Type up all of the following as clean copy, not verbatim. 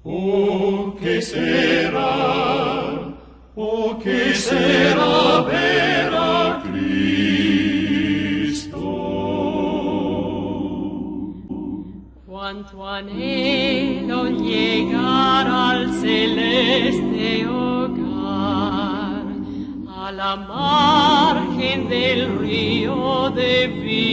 Oh, qué será ver a Cristo. Cuánto anhelo llegar al celeste hogar, a la margen del río de vida.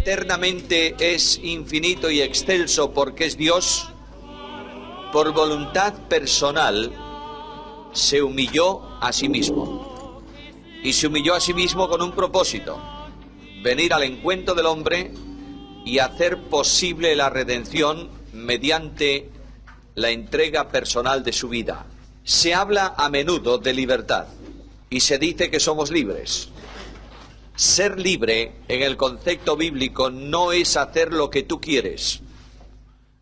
Eternamente es infinito y excelso porque es Dios. Por voluntad personal se humilló a sí mismo. Y se humilló a sí mismo con un propósito: venir al encuentro del hombre y hacer posible la redención mediante la entrega personal de su vida. Se habla a menudo de libertad y se dice que somos libres. Ser libre en el concepto bíblico no es hacer lo que tú quieres,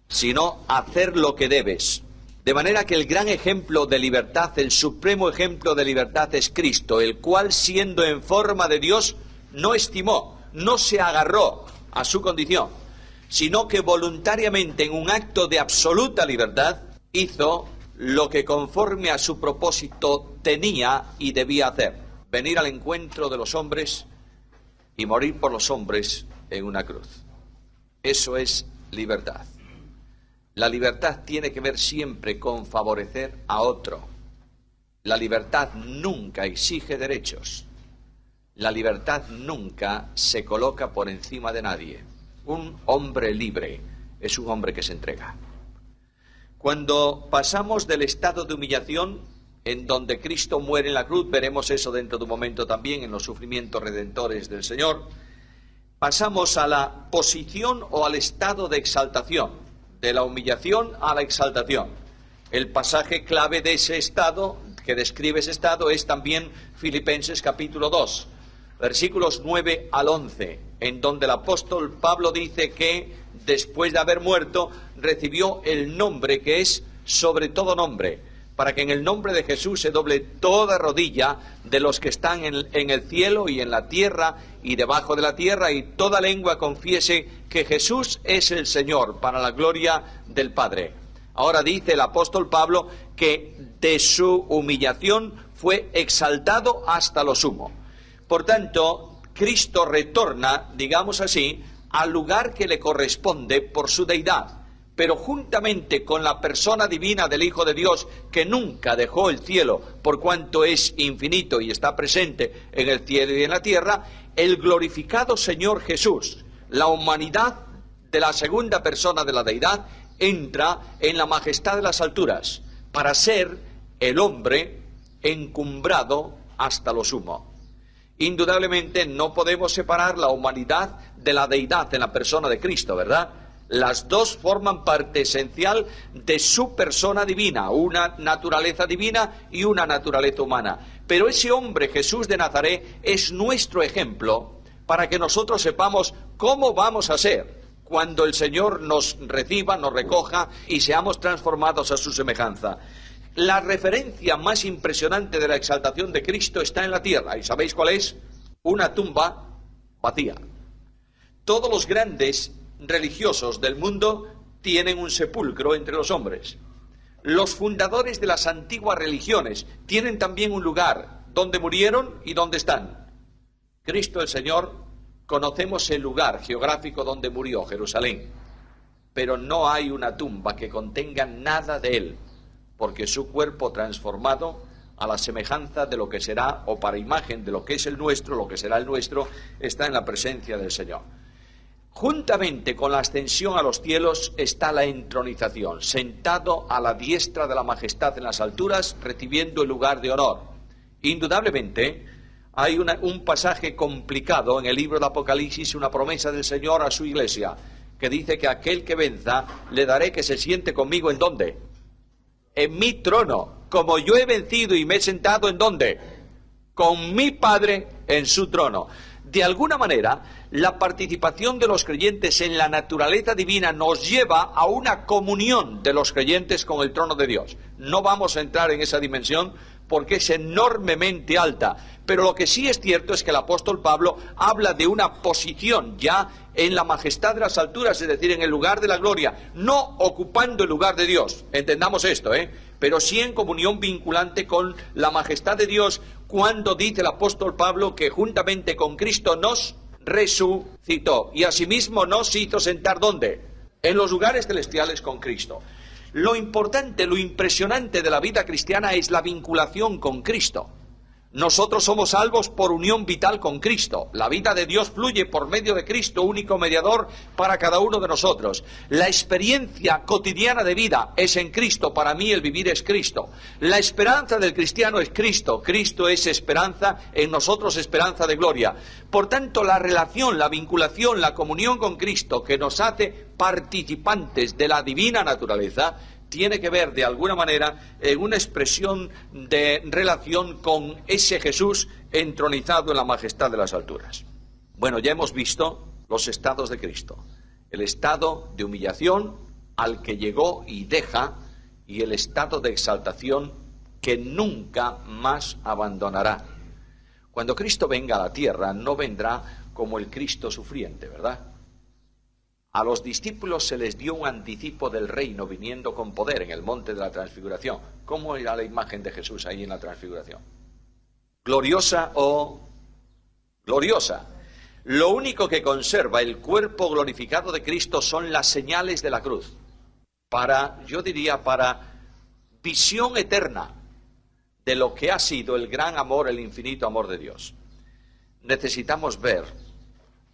sino hacer lo que debes. De manera que el gran ejemplo de libertad, el supremo ejemplo de libertad es Cristo, el cual, siendo en forma de Dios, no estimó, no se agarró a su condición, sino que voluntariamente, en un acto de absoluta libertad, hizo lo que conforme a su propósito tenía y debía hacer: venir al encuentro de los hombres y morir por los hombres en una cruz. Eso es libertad. La libertad tiene que ver siempre con favorecer a otro. La libertad nunca exige derechos. La libertad nunca se coloca por encima de nadie. Un hombre libre es un hombre que se entrega. Cuando pasamos del estado de humillación, en donde Cristo muere en la cruz, veremos eso dentro de un momento también en los sufrimientos redentores del Señor, pasamos a la posición o al estado de exaltación. De la humillación a la exaltación. El pasaje clave de ese estado, que describe ese estado, es también Filipenses capítulo 2, versículos 9 al 11, en donde el apóstol Pablo dice que después de haber muerto recibió el nombre que es sobre todo nombre, para que en el nombre de Jesús se doble toda rodilla de los que están en el cielo y en la tierra y debajo de la tierra, y toda lengua confiese que Jesús es el Señor, para la gloria del Padre. Ahora dice el apóstol Pablo que de su humillación fue exaltado hasta lo sumo. Por tanto, Cristo retorna, digamos así, al lugar que le corresponde por su deidad, pero juntamente con la persona divina del Hijo de Dios, que nunca dejó el cielo por cuanto es infinito y está presente en el cielo y en la tierra, el glorificado Señor Jesús, la humanidad de la segunda persona de la deidad, entra en la majestad de las alturas para ser el hombre encumbrado hasta lo sumo. Indudablemente no podemos separar la humanidad de la deidad en la persona de Cristo, ¿verdad? Las dos forman parte esencial de su persona divina, una naturaleza divina y una naturaleza humana. Pero ese hombre, Jesús de Nazaret, es nuestro ejemplo para que nosotros sepamos cómo vamos a ser cuando el Señor nos reciba, nos recoja y seamos transformados a su semejanza. La referencia más impresionante de la exaltación de Cristo está en la tierra. ¿Y sabéis cuál es? Una tumba vacía. Todos los grandes religiosos del mundo tienen un sepulcro entre los hombres. Los fundadores de las antiguas religiones tienen también un lugar donde murieron y donde están. Cristo el Señor, conocemos el lugar geográfico donde murió, Jerusalén, pero no hay una tumba que contenga nada de él, porque su cuerpo transformado a la semejanza de lo que será, o para imagen de lo que es el nuestro, lo que será el nuestro, está en la presencia del Señor. Juntamente con la ascensión a los cielos está la entronización, sentado a la diestra de la majestad en las alturas, recibiendo el lugar de honor. Indudablemente, hay un pasaje complicado en el libro de Apocalipsis, una promesa del Señor a su iglesia, que dice que aquel que venza, le daré que se siente conmigo, ¿en dónde? En mi trono, como yo he vencido y me he sentado, ¿en dónde? Con mi Padre en su trono. De alguna manera, la participación de los creyentes en la naturaleza divina nos lleva a una comunión de los creyentes con el trono de Dios. No vamos a entrar en esa dimensión porque es enormemente alta. Pero lo que sí es cierto es que el apóstol Pablo habla de una posición ya en la majestad de las alturas, es decir, en el lugar de la gloria, no ocupando el lugar de Dios. Entendamos esto, pero sí en comunión vinculante con la majestad de Dios, cuando dice el apóstol Pablo que juntamente con Cristo nos resucitó y asimismo nos hizo sentar, ¿dónde? En los lugares celestiales con Cristo. Lo importante, lo impresionante de la vida cristiana es la vinculación con Cristo. Nosotros somos salvos por unión vital con Cristo. La vida de Dios fluye por medio de Cristo, único mediador para cada uno de nosotros. La experiencia cotidiana de vida es en Cristo. Para mí el vivir es Cristo. La esperanza del cristiano es Cristo. Cristo es esperanza, en nosotros esperanza de gloria. Por tanto, la relación, la vinculación, la comunión con Cristo, que nos hace participantes de la divina naturaleza, tiene que ver de alguna manera en una expresión de relación con ese Jesús entronizado en la majestad de las alturas. Bueno, ya hemos visto los estados de Cristo. El estado de humillación al que llegó y deja, y el estado de exaltación que nunca más abandonará. Cuando Cristo venga a la tierra, no vendrá como el Cristo sufriente, ¿verdad? A los discípulos se les dio un anticipo del reino viniendo con poder en el monte de la transfiguración. ¿Cómo era la imagen de Jesús ahí en la transfiguración? ¿Gloriosa o gloriosa? Lo único que conserva el cuerpo glorificado de Cristo son las señales de la cruz. Yo diría, para visión eterna de lo que ha sido el gran amor, el infinito amor de Dios. Necesitamos ver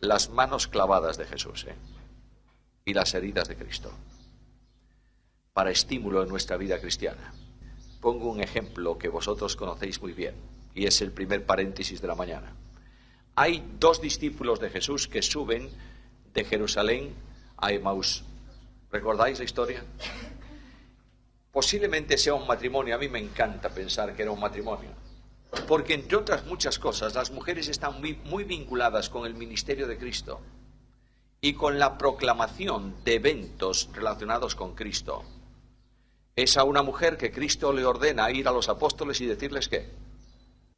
las manos clavadas de Jesús, y las heridas de Cristo, para estímulo en nuestra vida cristiana. Pongo un ejemplo que vosotros conocéis muy bien, y es el primer paréntesis de la mañana. Hay dos discípulos de Jesús que suben de Jerusalén a Emaús. ¿Recordáis la historia? Posiblemente sea un matrimonio. A mí me encanta pensar que era un matrimonio, porque entre otras muchas cosas, las mujeres están muy vinculadas con el ministerio de Cristo y con la proclamación de eventos relacionados con Cristo. Es a una mujer que Cristo le ordena ir a los apóstoles y decirles que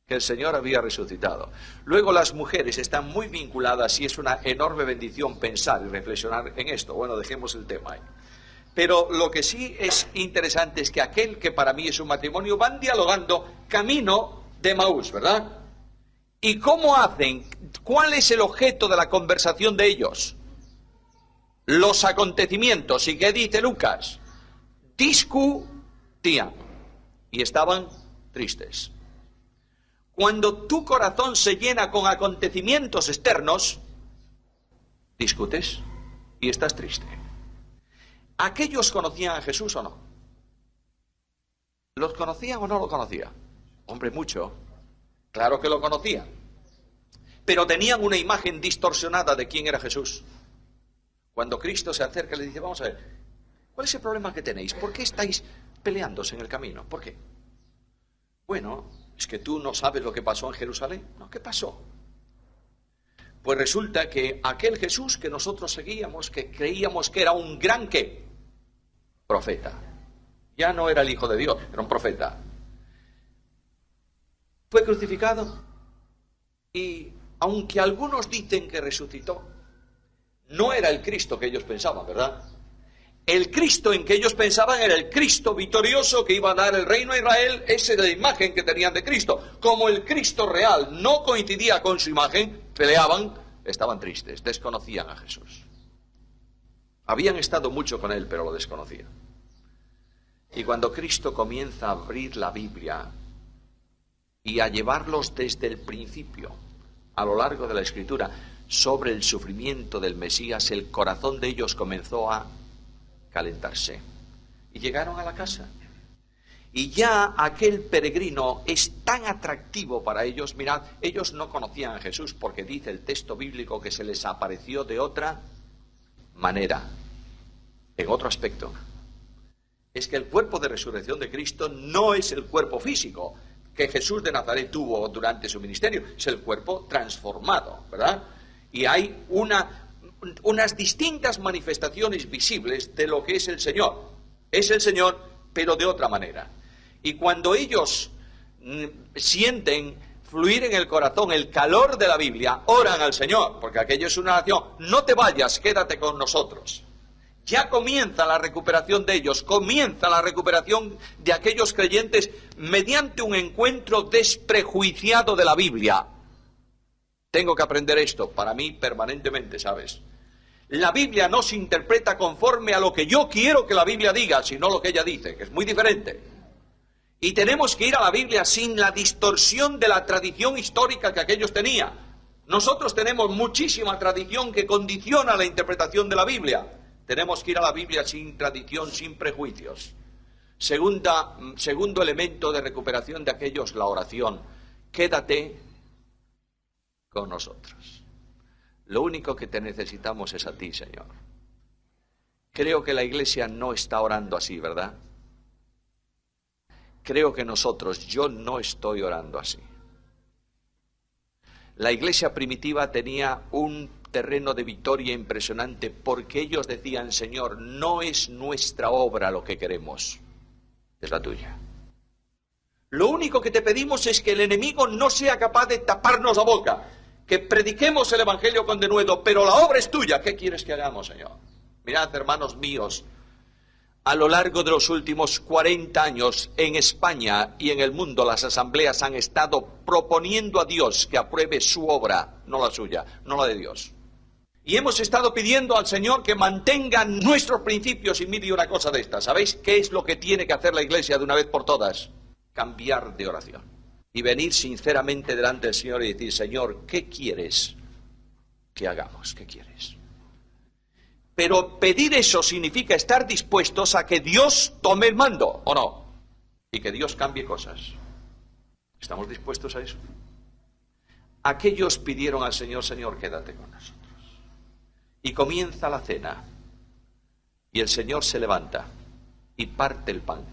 el Señor había resucitado. Luego las mujeres están muy vinculadas y es una enorme bendición pensar y reflexionar en esto. Bueno, dejemos el tema ahí. Pero lo que sí es interesante es que aquel que para mí es un matrimonio van dialogando camino de Emaús, ¿verdad? ¿Y cómo hacen? ¿Cuál es el objeto de la conversación de ellos? Los acontecimientos. ¿Y qué dice Lucas? Discutían y estaban tristes. Cuando tu corazón se llena con acontecimientos externos, discutes y estás triste. ¿Aquellos conocían a Jesús o no? ¿Los conocían o no lo conocían? Hombre, mucho. Claro que lo conocían. Pero tenían una imagen distorsionada de quién era Jesús. Cuando Cristo se acerca, le dice, vamos a ver, ¿cuál es el problema que tenéis? ¿Por qué estáis peleándose en el camino? ¿Por qué? Bueno, ¿es que tú no sabes lo que pasó en Jerusalén? No, ¿qué pasó? Pues resulta que aquel Jesús que nosotros seguíamos, que creíamos que era un gran ¿qué? Profeta. Ya no era el Hijo de Dios, era un profeta. Fue crucificado y aunque algunos dicen que resucitó, no era el Cristo que ellos pensaban, ¿verdad? El Cristo en que ellos pensaban era el Cristo victorioso que iba a dar el reino a Israel. Esa era la imagen que tenían de Cristo. Como el Cristo real no coincidía con su imagen, peleaban, estaban tristes, desconocían a Jesús. Habían estado mucho con él, pero lo desconocían. Y cuando Cristo comienza a abrir la Biblia y a llevarlos desde el principio, a lo largo de la Escritura, sobre el sufrimiento del Mesías, el corazón de ellos comenzó a calentarse. Y llegaron a la casa. Y ya aquel peregrino es tan atractivo para ellos. Mirad, ellos no conocían a Jesús porque dice el texto bíblico que se les apareció de otra manera, en otro aspecto. Es que el cuerpo de resurrección de Cristo no es el cuerpo físico que Jesús de Nazaret tuvo durante su ministerio, es el cuerpo transformado, ¿verdad? Y hay unas distintas manifestaciones visibles de lo que es el Señor. Es el Señor, pero de otra manera. Y cuando ellos sienten fluir en el corazón el calor de la Biblia, oran al Señor, porque aquello es una oración. No te vayas, quédate con nosotros. Ya comienza la recuperación de ellos, comienza la recuperación de aquellos creyentes mediante un encuentro desprejuiciado de la Biblia. Tengo que aprender esto para mí permanentemente, ¿sabes? La Biblia no se interpreta conforme a lo que yo quiero que la Biblia diga, sino lo que ella dice, que es muy diferente. Y tenemos que ir a la Biblia sin la distorsión de la tradición histórica que aquellos tenían. Nosotros tenemos muchísima tradición que condiciona la interpretación de la Biblia. Tenemos que ir a la Biblia sin tradición, sin prejuicios. Segundo elemento de recuperación de aquellos, la oración. Quédate con nosotros. Lo único que te necesitamos es a ti, Señor. Creo que la Iglesia no está orando así, ¿verdad? Creo que yo no estoy orando así. La Iglesia primitiva tenía un terreno de victoria impresionante porque ellos decían, Señor, no es nuestra obra lo que queremos, es la tuya. Lo único que te pedimos es que el enemigo no sea capaz de taparnos la boca, que prediquemos el Evangelio con denuedo, pero la obra es tuya. ¿Qué quieres que hagamos, Señor? Mirad, hermanos míos, a lo largo de los últimos 40 años en España y en el mundo las asambleas han estado proponiendo a Dios que apruebe su obra, no la suya, no la de Dios. Y hemos estado pidiendo al Señor que mantenga nuestros principios. Y mire una cosa de esta, ¿sabéis qué es lo que tiene que hacer la Iglesia de una vez por todas? Cambiar de oración y venir sinceramente delante del Señor y decir, Señor, ¿qué quieres que hagamos? ¿Qué quieres? Pero pedir eso significa estar dispuestos a que Dios tome el mando, ¿o no? Y que Dios cambie cosas. ¿Estamos dispuestos a eso? Aquellos pidieron al Señor, Señor, quédate con nosotros. Y comienza la cena. Y el Señor se levanta y parte el pan.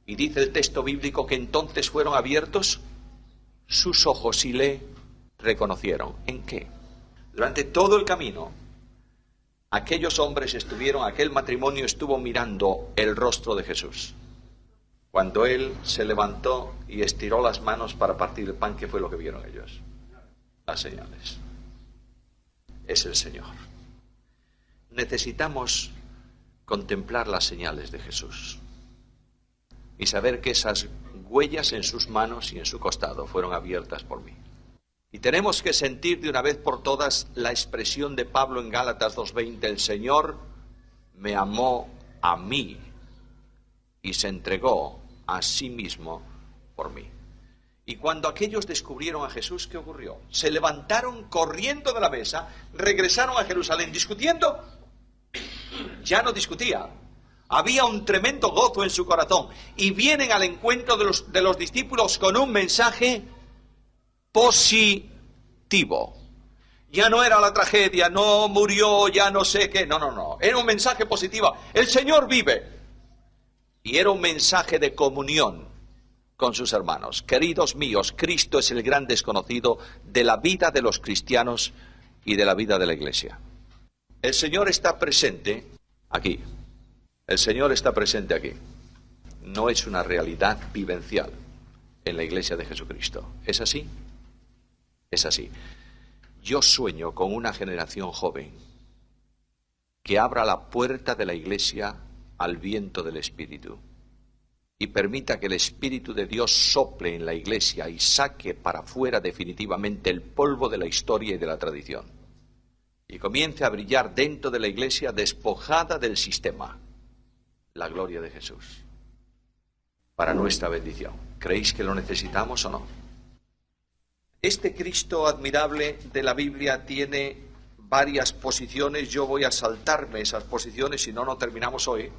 Y dice el texto bíblico que entonces fueron abiertos sus ojos y le reconocieron. ¿En qué? Durante todo el camino, aquellos hombres aquel matrimonio estuvo mirando el rostro de Jesús. Cuando Él se levantó y estiró las manos para partir el pan, ¿qué fue lo que vieron ellos? Las señales. Es el Señor. Necesitamos contemplar las señales de Jesús y saber que esas huellas en sus manos y en su costado fueron abiertas por mí. Y tenemos que sentir de una vez por todas la expresión de Pablo en Gálatas 2:20, el Señor me amó a mí y se entregó a sí mismo por mí. Y cuando aquellos descubrieron a Jesús, ¿qué ocurrió? Se levantaron corriendo de la mesa, regresaron a Jerusalén discutiendo. Ya no discutía. Había un tremendo gozo en su corazón. Y vienen al encuentro de los discípulos con un mensaje positivo. Ya no era la tragedia, no murió, ya no sé qué. No. Era un mensaje positivo. El Señor vive. Y era un mensaje de comunión con sus hermanos. Queridos míos, Cristo es el gran desconocido de la vida de los cristianos y de la vida de la Iglesia. El Señor está presente aquí. El Señor está presente aquí. No es una realidad vivencial en la Iglesia de Jesucristo. ¿Es así? Es así. Yo sueño con una generación joven que abra la puerta de la Iglesia al viento del Espíritu y permita que el Espíritu de Dios sople en la Iglesia y saque para fuera definitivamente el polvo de la historia y de la tradición. Y comience a brillar dentro de la Iglesia despojada del sistema la gloria de Jesús para nuestra bendición. ¿Creéis que lo necesitamos o no? Este Cristo admirable de la Biblia tiene varias posiciones. Yo voy a saltarme esas posiciones, si no, no terminamos hoy.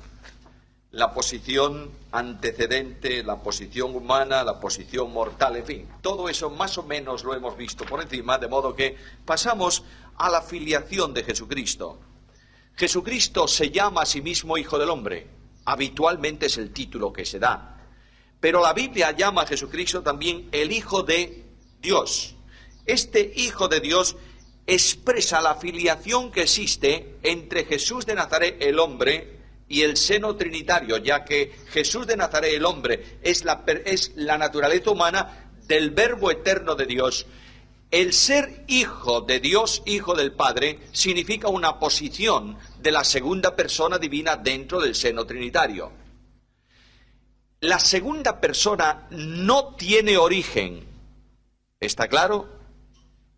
La posición antecedente, la posición humana, la posición mortal, en fin, todo eso más o menos lo hemos visto por encima, de modo que pasamos a la filiación de Jesucristo. Jesucristo se llama a sí mismo Hijo del Hombre, habitualmente es el título que se da, pero la Biblia llama a Jesucristo también el Hijo de Dios. Este Hijo de Dios expresa la filiación que existe entre Jesús de Nazaret, el hombre, y el seno trinitario, ya que Jesús de Nazaret, el hombre, es la naturaleza humana del Verbo eterno de Dios. El ser hijo de Dios, hijo del Padre, significa una posición de la segunda persona divina dentro del seno trinitario. La segunda persona no tiene origen. ¿Está claro?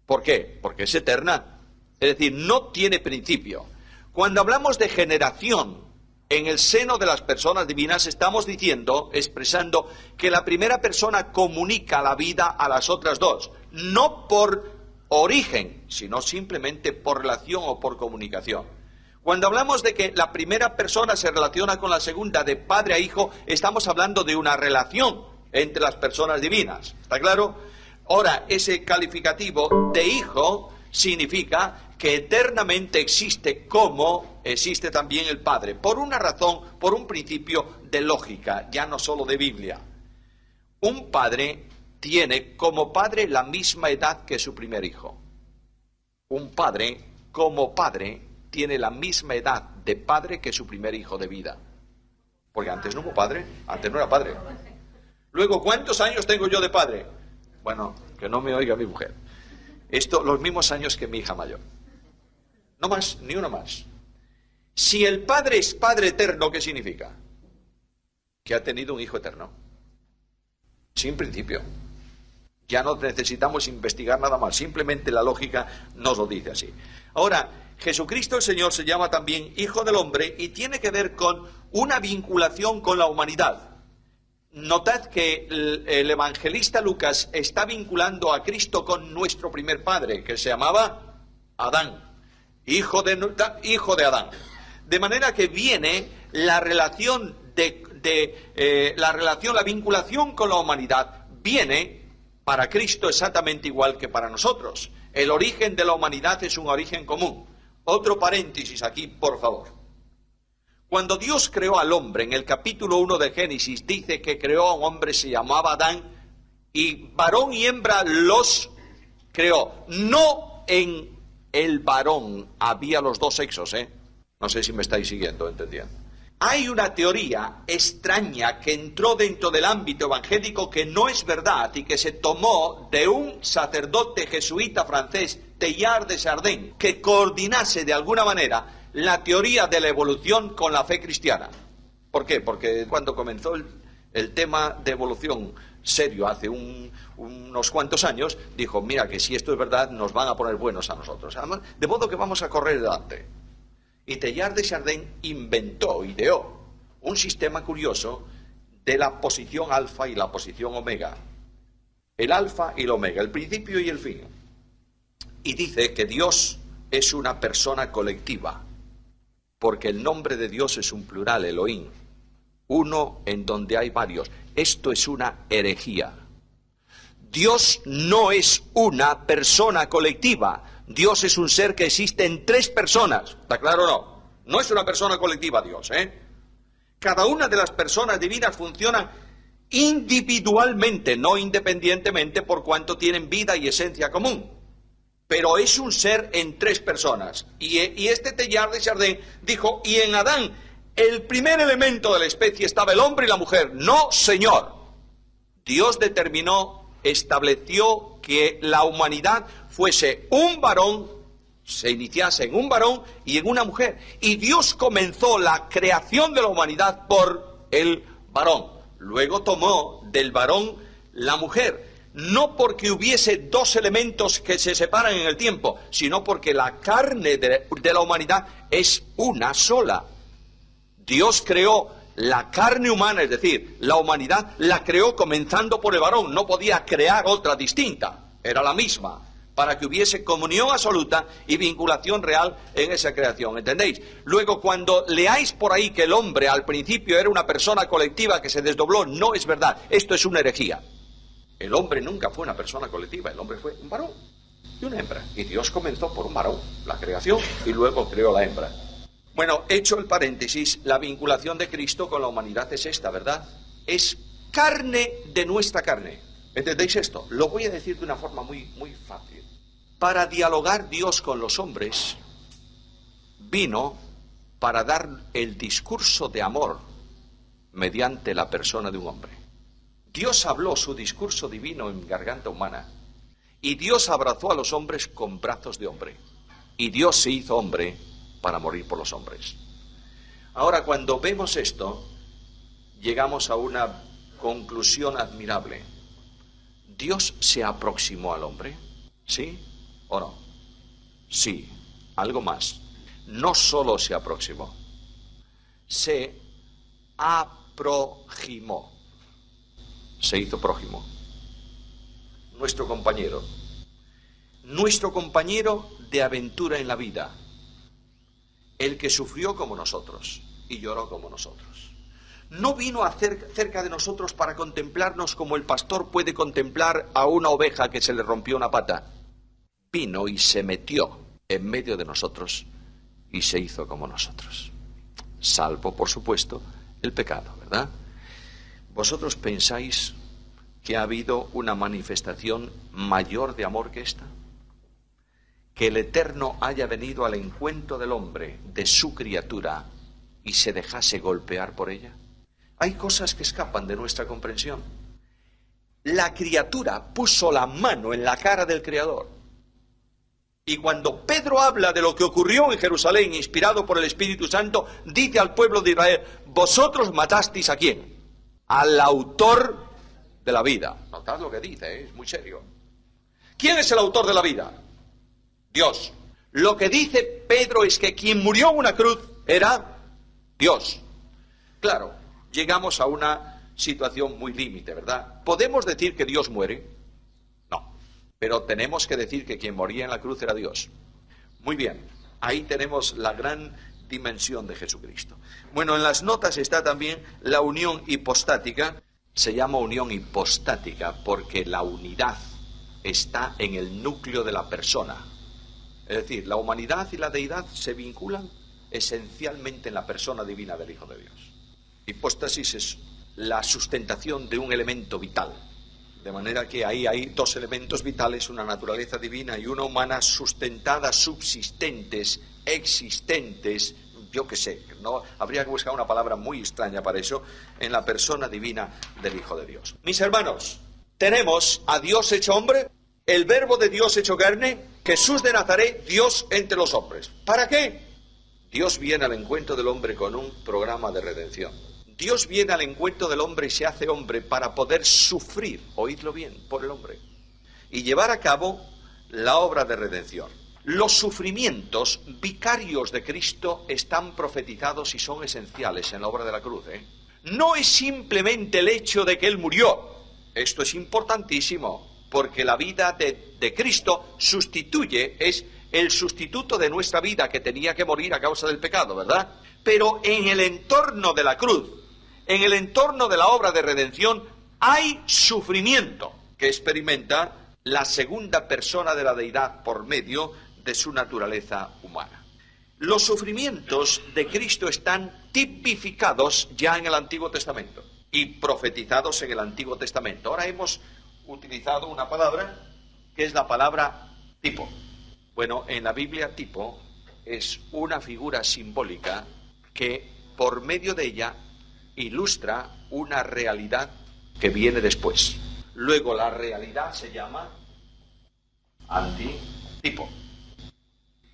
¿Por qué? Porque es eterna. Es decir, no tiene principio. Cuando hablamos de generación en el seno de las personas divinas, estamos diciendo, expresando, que la primera persona comunica la vida a las otras dos. No por origen, sino simplemente por relación o por comunicación. Cuando hablamos de que la primera persona se relaciona con la segunda de padre a hijo, estamos hablando de una relación entre las personas divinas. ¿Está claro? Ahora, ese calificativo de hijo significa que eternamente existe como existe también el Padre, por una razón, por un principio de lógica, ya no solo de Biblia. Un padre tiene como padre la misma edad que su primer hijo. Un padre, como padre, tiene la misma edad de padre que su primer hijo de vida. Porque antes no hubo padre, antes no era padre. Luego, ¿cuántos años tengo yo de padre? Bueno, que no me oiga mi mujer. Los mismos años que mi hija mayor. No más, ni uno más. Si el Padre es Padre eterno, ¿qué significa? Que ha tenido un Hijo eterno. Sin principio. Ya no necesitamos investigar nada más. Simplemente la lógica nos lo dice así. Ahora, Jesucristo el Señor se llama también Hijo del Hombre y tiene que ver con una vinculación con la humanidad. Notad que el evangelista Lucas está vinculando a Cristo con nuestro primer padre, que se llamaba Adán, hijo de Adán. De manera que viene la relación la vinculación con la humanidad, viene para Cristo exactamente igual que para nosotros. El origen de la humanidad es un origen común. Otro paréntesis aquí, por favor. Cuando Dios creó al hombre, en el capítulo 1 de Génesis, dice que creó a un hombre, se llamaba Adán, y varón y hembra los creó. No en el varón había los dos sexos, No sé si me estáis siguiendo, entendiendo. Hay una teoría extraña que entró dentro del ámbito evangélico que no es verdad y que se tomó de un sacerdote jesuita francés, Teilhard de Chardin, que coordinase de alguna manera la teoría de la evolución con la fe cristiana. ¿Por qué? Porque cuando comenzó el tema de evolución serio hace unos cuantos años, dijo, mira que si esto es verdad nos van a poner buenos a nosotros. Además, de modo que vamos a correr delante. Y Teilhard de Chardin ideó un sistema curioso de la posición alfa y la posición omega. El alfa y el omega, el principio y el fin. Y dice que Dios es una persona colectiva, porque el nombre de Dios es un plural, Elohim, uno en donde hay varios. Esto es una herejía. Dios no es una persona colectiva. Dios es un ser que existe en tres personas. ¿Está claro o no? No es una persona colectiva Dios, Cada una de las personas divinas funcionan individualmente, no independientemente, por cuanto tienen vida y esencia común. Pero es un ser en tres personas. Y este Teilhard de Chardin dijo, y en Adán, el primer elemento de la especie estaba el hombre y la mujer. No, señor. Dios estableció que la humanidad fuese un varón, se iniciase en un varón y en una mujer. Y Dios comenzó la creación de la humanidad por el varón. Luego tomó del varón la mujer. No porque hubiese dos elementos que se separan en el tiempo, sino porque la carne de la humanidad es una sola. Dios creó la carne humana, es decir, la humanidad la creó comenzando por el varón, no podía crear otra distinta, era la misma, para que hubiese comunión absoluta y vinculación real en esa creación, ¿entendéis? Luego, cuando leáis por ahí que el hombre al principio era una persona colectiva que se desdobló, no es verdad, esto es una herejía. El hombre nunca fue una persona colectiva, el hombre fue un varón y una hembra. Y Dios comenzó por un varón, la creación, y luego creó la hembra. Bueno, hecho el paréntesis, la vinculación de Cristo con la humanidad es esta, ¿verdad? Es carne de nuestra carne. ¿Entendéis esto? Lo voy a decir de una forma muy, muy fácil. Para dialogar Dios con los hombres, vino para dar el discurso de amor mediante la persona de un hombre. Dios habló su discurso divino en garganta humana, y Dios abrazó a los hombres con brazos de hombre, y Dios se hizo hombre para morir por los hombres. Ahora, cuando vemos esto, llegamos a una conclusión admirable. ¿Dios se aproximó al hombre? ¿Sí o no? Sí, algo más. No solo se aproximó, se aproximó. Se hizo prójimo. Nuestro compañero de aventura en la vida, el que sufrió como nosotros y lloró como nosotros. No vino a cerca de nosotros para contemplarnos como el pastor puede contemplar a una oveja que se le rompió una pata. Vino y se metió en medio de nosotros y se hizo como nosotros. Salvo, por supuesto, el pecado, ¿verdad? ¿Vosotros pensáis que ha habido una manifestación mayor de amor que esta? Que el Eterno haya venido al encuentro del hombre, de su criatura, y se dejase golpear por ella. Hay cosas que escapan de nuestra comprensión. La criatura puso la mano en la cara del Creador. Y cuando Pedro habla de lo que ocurrió en Jerusalén, inspirado por el Espíritu Santo, dice al pueblo de Israel: vosotros matasteis ¿a quién? Al autor de la vida. Notad lo que dice, es muy serio. ¿Quién es el autor de la vida? Dios. Lo que dice Pedro es que quien murió en una cruz era Dios. Claro, llegamos a una situación muy límite, ¿verdad? ¿Podemos decir que Dios muere? No. Pero tenemos que decir que quien moría en la cruz era Dios. Muy bien, ahí tenemos la gran dimensión de Jesucristo. Bueno, en las notas está también la unión hipostática. Se llama unión hipostática porque la unidad está en el núcleo de la persona. Es decir, la humanidad y la deidad se vinculan esencialmente en la persona divina del Hijo de Dios. Hipóstasis es la sustentación de un elemento vital. De manera que ahí hay dos elementos vitales, una naturaleza divina y una humana, sustentadas, subsistentes, existentes, yo qué sé, no habría que buscar una palabra muy extraña para eso, en la persona divina del Hijo de Dios. Mis hermanos, tenemos a Dios hecho hombre, el Verbo de Dios hecho carne, Jesús de Nazaret, Dios entre los hombres. ¿Para qué? Dios viene al encuentro del hombre con un programa de redención. Dios viene al encuentro del hombre y se hace hombre para poder sufrir, oídlo bien, por el hombre, y llevar a cabo la obra de redención. Los sufrimientos vicarios de Cristo están profetizados y son esenciales en la obra de la cruz. No es simplemente el hecho de que Él murió. Esto es importantísimo, porque la vida de Cristo sustituye, es el sustituto de nuestra vida que tenía que morir a causa del pecado, ¿verdad? Pero en el entorno de la cruz, en el entorno de la obra de redención, hay sufrimiento que experimenta la segunda persona de la deidad por medio de su naturaleza humana. Los sufrimientos de Cristo están tipificados ya en el Antiguo Testamento y profetizados en el Antiguo Testamento. Ahora hemos utilizado una palabra que es la palabra tipo. Bueno, en la Biblia tipo es una figura simbólica que por medio de ella ilustra una realidad que viene después. Luego la realidad se llama antitipo.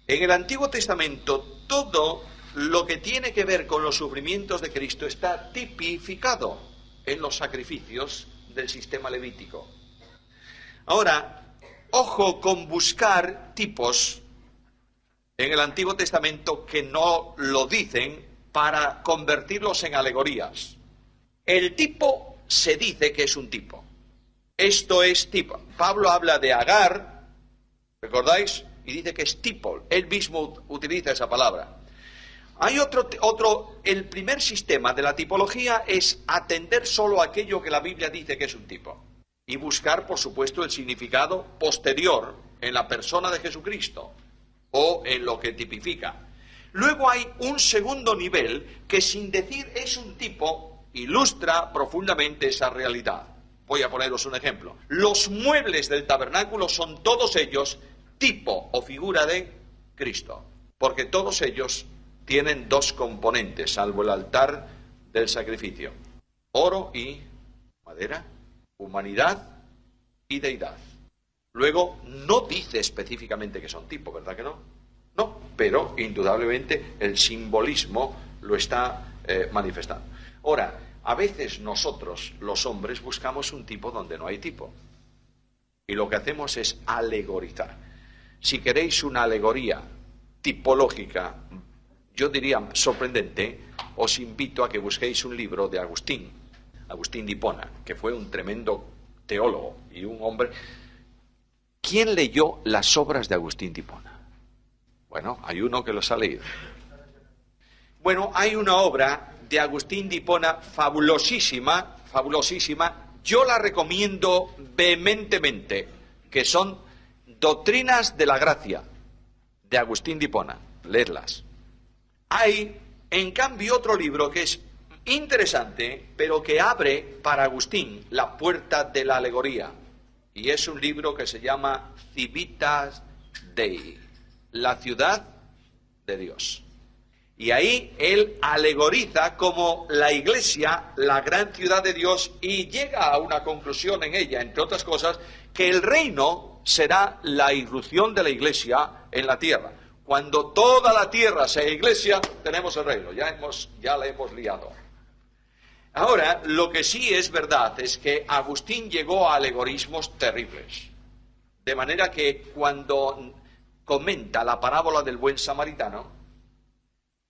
En el Antiguo Testamento todo lo que tiene que ver con los sufrimientos de Cristo está tipificado en los sacrificios del sistema levítico. Ahora, ojo con buscar tipos en el Antiguo Testamento que no lo dicen para convertirlos en alegorías. El tipo se dice que es un tipo. Esto es tipo. Pablo habla de Agar, ¿recordáis? Y dice que es tipo. Él mismo utiliza esa palabra. Hay el primer sistema de la tipología es atender solo a aquello que la Biblia dice que es un tipo. Y buscar, por supuesto, el significado posterior en la persona de Jesucristo o en lo que tipifica. Luego hay un segundo nivel que, sin decir es un tipo, ilustra profundamente esa realidad. Voy a poneros un ejemplo. Los muebles del tabernáculo son todos ellos tipo o figura de Cristo, porque todos ellos tienen dos componentes, salvo el altar del sacrificio: oro y madera, humanidad y deidad. Luego, no dice específicamente que son tipo, ¿verdad que no? No, pero indudablemente el simbolismo lo está manifestando. Ahora, a veces nosotros, los hombres, buscamos un tipo donde no hay tipo. Y lo que hacemos es alegorizar. Si queréis una alegoría tipológica, yo diría sorprendente, os invito a que busquéis un libro de Agustín de Hipona, que fue un tremendo teólogo y un hombre. ¿Quién leyó las obras de Agustín de Hipona? Bueno, hay uno que los ha leído. Bueno, hay una obra de Agustín de Hipona fabulosísima, yo la recomiendo vehementemente, que son Doctrinas de la Gracia, de Agustín de Hipona. Leedlas. Hay, en cambio, otro libro que es interesante, pero que abre para Agustín la puerta de la alegoría. Y es un libro que se llama Civitas Dei, la ciudad de Dios. Y ahí él alegoriza como la Iglesia, la gran ciudad de Dios, y llega a una conclusión en ella, entre otras cosas, que el reino será la irrupción de la Iglesia en la tierra. Cuando toda la tierra sea Iglesia, tenemos el reino. Ya la hemos liado. Ahora, lo que sí es verdad es que Agustín llegó a alegorismos terribles. De manera que cuando comenta la parábola del buen samaritano,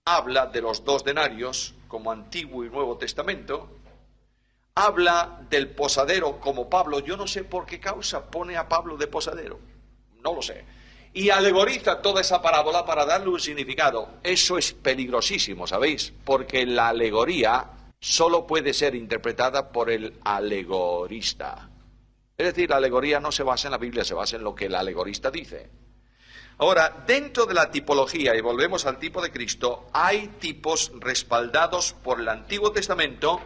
habla de los 2 denarios como Antiguo y Nuevo Testamento, habla del posadero como Pablo. Yo no sé por qué causa pone a Pablo de posadero, no lo sé. Y alegoriza toda esa parábola para darle un significado. Eso es peligrosísimo, ¿sabéis? Porque la alegoría solo puede ser interpretada por el alegorista. Es decir, la alegoría no se basa en la Biblia, se basa en lo que el alegorista dice. Ahora, dentro de la tipología, y volvemos al tipo de Cristo, hay tipos respaldados por el Antiguo Testamento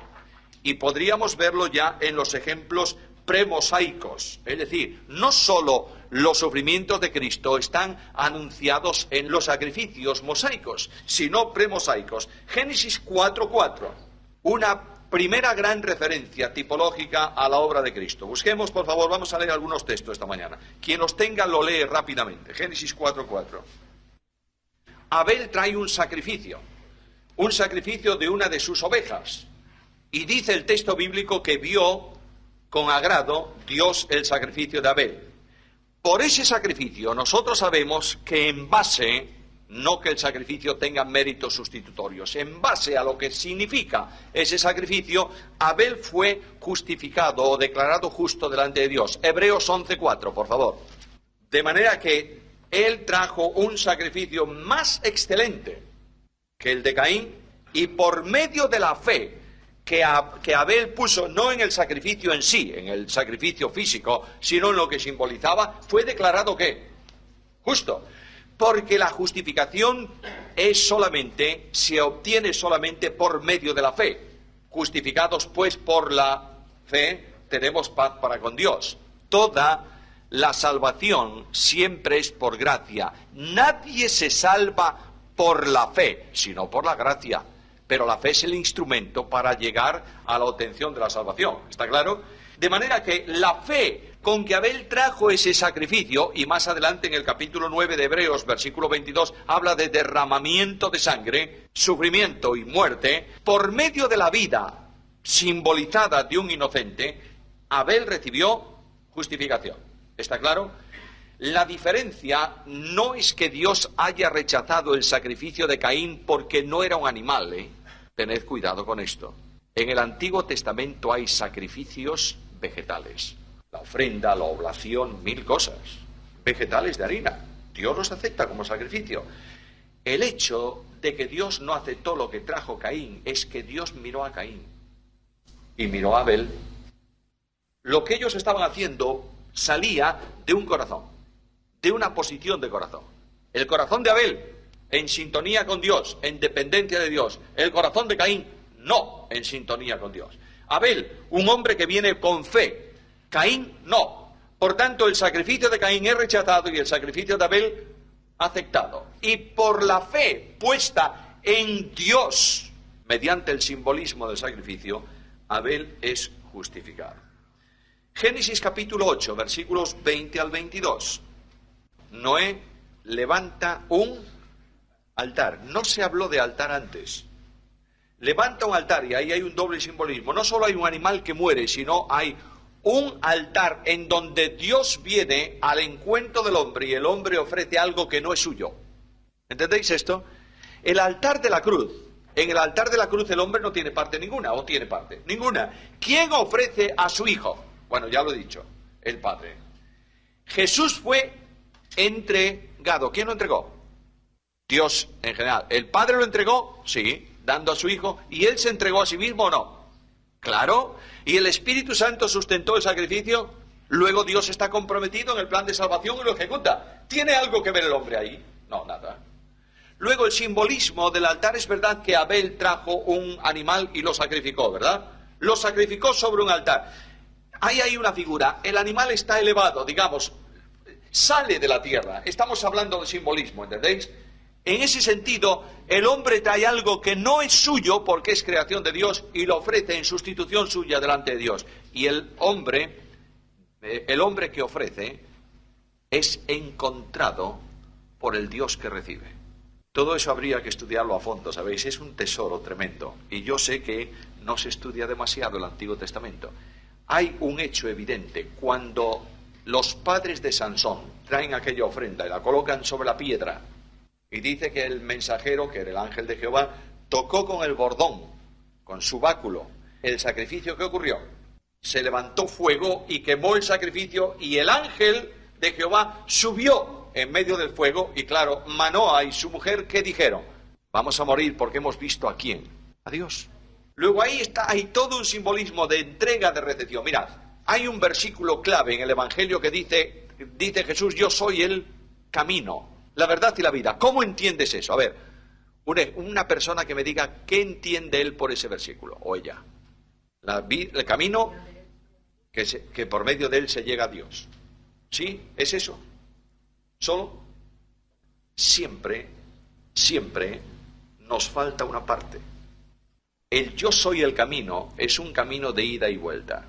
y podríamos verlo ya en los ejemplos premosaicos. Es decir, no solo los sufrimientos de Cristo están anunciados en los sacrificios mosaicos, sino premosaicos. Génesis 4:4. Una primera gran referencia tipológica a la obra de Cristo. Busquemos, por favor, vamos a leer algunos textos esta mañana. Quien los tenga lo lee rápidamente. Génesis 4:4. Abel trae un sacrificio de una de sus ovejas. Y dice el texto bíblico que vio con agrado Dios el sacrificio de Abel. Por ese sacrificio nosotros sabemos que en base, no que el sacrificio tenga méritos sustitutorios, en base a lo que significa ese sacrificio, Abel fue justificado o declarado justo delante de Dios. Hebreos 11:4, por favor. De manera que él trajo un sacrificio más excelente que el de Caín, y por medio de la fe que Abel puso no en el sacrificio en sí, en el sacrificio físico, sino en lo que simbolizaba, fue declarado ¿qué? Justo. Porque la justificación se obtiene solamente por medio de la fe. Justificados pues por la fe, tenemos paz para con Dios. Toda la salvación siempre es por gracia. Nadie se salva por la fe, sino por la gracia. Pero la fe es el instrumento para llegar a la obtención de la salvación. ¿Está claro? De manera que la fe con que Abel trajo ese sacrificio, y más adelante en el capítulo 9 de Hebreos, versículo 22, habla de derramamiento de sangre, sufrimiento y muerte, por medio de la vida simbolizada de un inocente, Abel recibió justificación. ¿Está claro? La diferencia no es que Dios haya rechazado el sacrificio de Caín porque no era un animal, Tened cuidado con esto. En el Antiguo Testamento hay sacrificios vegetales. La ofrenda, la oblación, 1000 cosas. Vegetales de harina. Dios los acepta como sacrificio. El hecho de que Dios no aceptó lo que trajo Caín es que Dios miró a Caín y miró a Abel. Lo que ellos estaban haciendo salía de un corazón, de una posición de corazón. El corazón de Abel en sintonía con Dios, en dependencia de Dios. El corazón de Caín no en sintonía con Dios. Abel, un hombre que viene con fe. Caín no. Por tanto, el sacrificio de Caín es rechazado y el sacrificio de Abel aceptado. Y por la fe puesta en Dios, mediante el simbolismo del sacrificio, Abel es justificado. Génesis capítulo 8, versículos 20 al 22. Noé levanta un altar. No se habló de altar antes. Levanta un altar y ahí hay un doble simbolismo. No solo hay un animal que muere, sino hay un altar en donde Dios viene al encuentro del hombre y el hombre ofrece algo que no es suyo. ¿Entendéis esto? El altar de la cruz. En el altar de la cruz el hombre no tiene parte ninguna, ¿o tiene parte? Ninguna. ¿Quién ofrece a su hijo? Bueno, ya lo he dicho, el Padre. Jesús fue entregado. ¿Quién lo entregó? Dios en general. ¿El Padre lo entregó? Sí, dando a su hijo. ¿Y él se entregó a sí mismo o no? Claro. ¿Y el Espíritu Santo sustentó el sacrificio? Luego Dios está comprometido en el plan de salvación y lo ejecuta. ¿Tiene algo que ver el hombre ahí? No, nada. Luego el simbolismo del altar, es verdad que Abel trajo un animal y lo sacrificó, ¿verdad? Lo sacrificó sobre un altar. Ahí hay una figura, el animal está elevado, digamos, sale de la tierra. Estamos hablando de simbolismo, ¿entendéis? En ese sentido, el hombre trae algo que no es suyo porque es creación de Dios y lo ofrece en sustitución suya delante de Dios. Y el hombre que ofrece es encontrado por el Dios que recibe. Todo eso habría que estudiarlo a fondo, ¿sabéis? Es un tesoro tremendo. Y yo sé que no se estudia demasiado el Antiguo Testamento. Hay un hecho evidente. Cuando los padres de Sansón traen aquella ofrenda y la colocan sobre la piedra, y dice que el mensajero, que era el ángel de Jehová, tocó con el bordón, con su báculo, el sacrificio. ¿Qué ocurrió? Se levantó fuego y quemó el sacrificio, y el ángel de Jehová subió en medio del fuego, y claro, Manoa y su mujer, ¿qué dijeron? Vamos a morir porque hemos visto a quién, a Dios. Luego ahí está, hay todo un simbolismo de entrega, de recepción. Mirad, hay un versículo clave en el Evangelio que dice Jesús: yo soy el camino, la verdad y la vida. ¿Cómo entiendes eso? A ver, una persona que me diga qué entiende él por ese versículo, o ella. El camino que por medio de él se llega a Dios. ¿Sí? ¿Es eso? Solo siempre nos falta una parte. El yo soy el camino es un camino de ida y vuelta.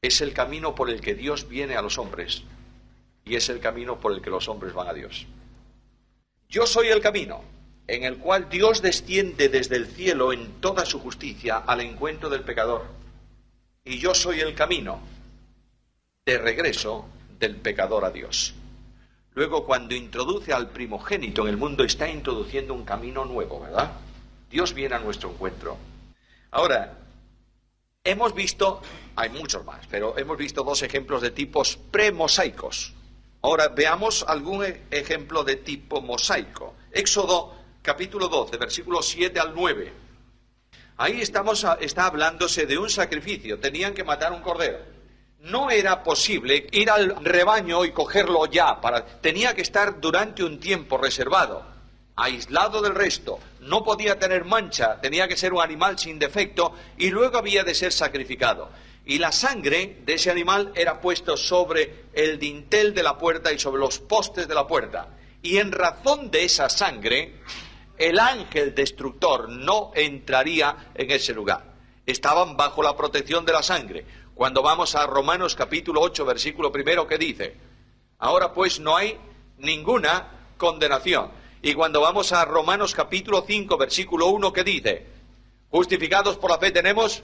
Es el camino por el que Dios viene a los hombres y es el camino por el que los hombres van a Dios. Yo soy el camino en el cual Dios desciende desde el cielo en toda su justicia al encuentro del pecador. Y yo soy el camino de regreso del pecador a Dios. Luego, cuando introduce al primogénito en el mundo, está introduciendo un camino nuevo, ¿verdad? Dios viene a nuestro encuentro. Ahora, hemos visto, hay muchos más, pero hemos visto dos ejemplos de tipos premosaicos. Ahora veamos algún ejemplo de tipo mosaico. Éxodo capítulo 12, versículos 7 al 9. Ahí está hablándose de un sacrificio. Tenían que matar un cordero. No era posible ir al rebaño y cogerlo ya. Tenía que estar durante un tiempo reservado, aislado del resto. No podía tener mancha, tenía que ser un animal sin defecto y luego había de ser sacrificado. Y la sangre de ese animal era puesto sobre el dintel de la puerta y sobre los postes de la puerta. Y en razón de esa sangre, el ángel destructor no entraría en ese lugar. Estaban bajo la protección de la sangre. Cuando vamos a Romanos capítulo 8, versículo 1, ¿qué dice? Ahora pues no hay ninguna condenación. Y cuando vamos a Romanos capítulo 5, versículo 1, ¿qué dice? Justificados por la fe tenemos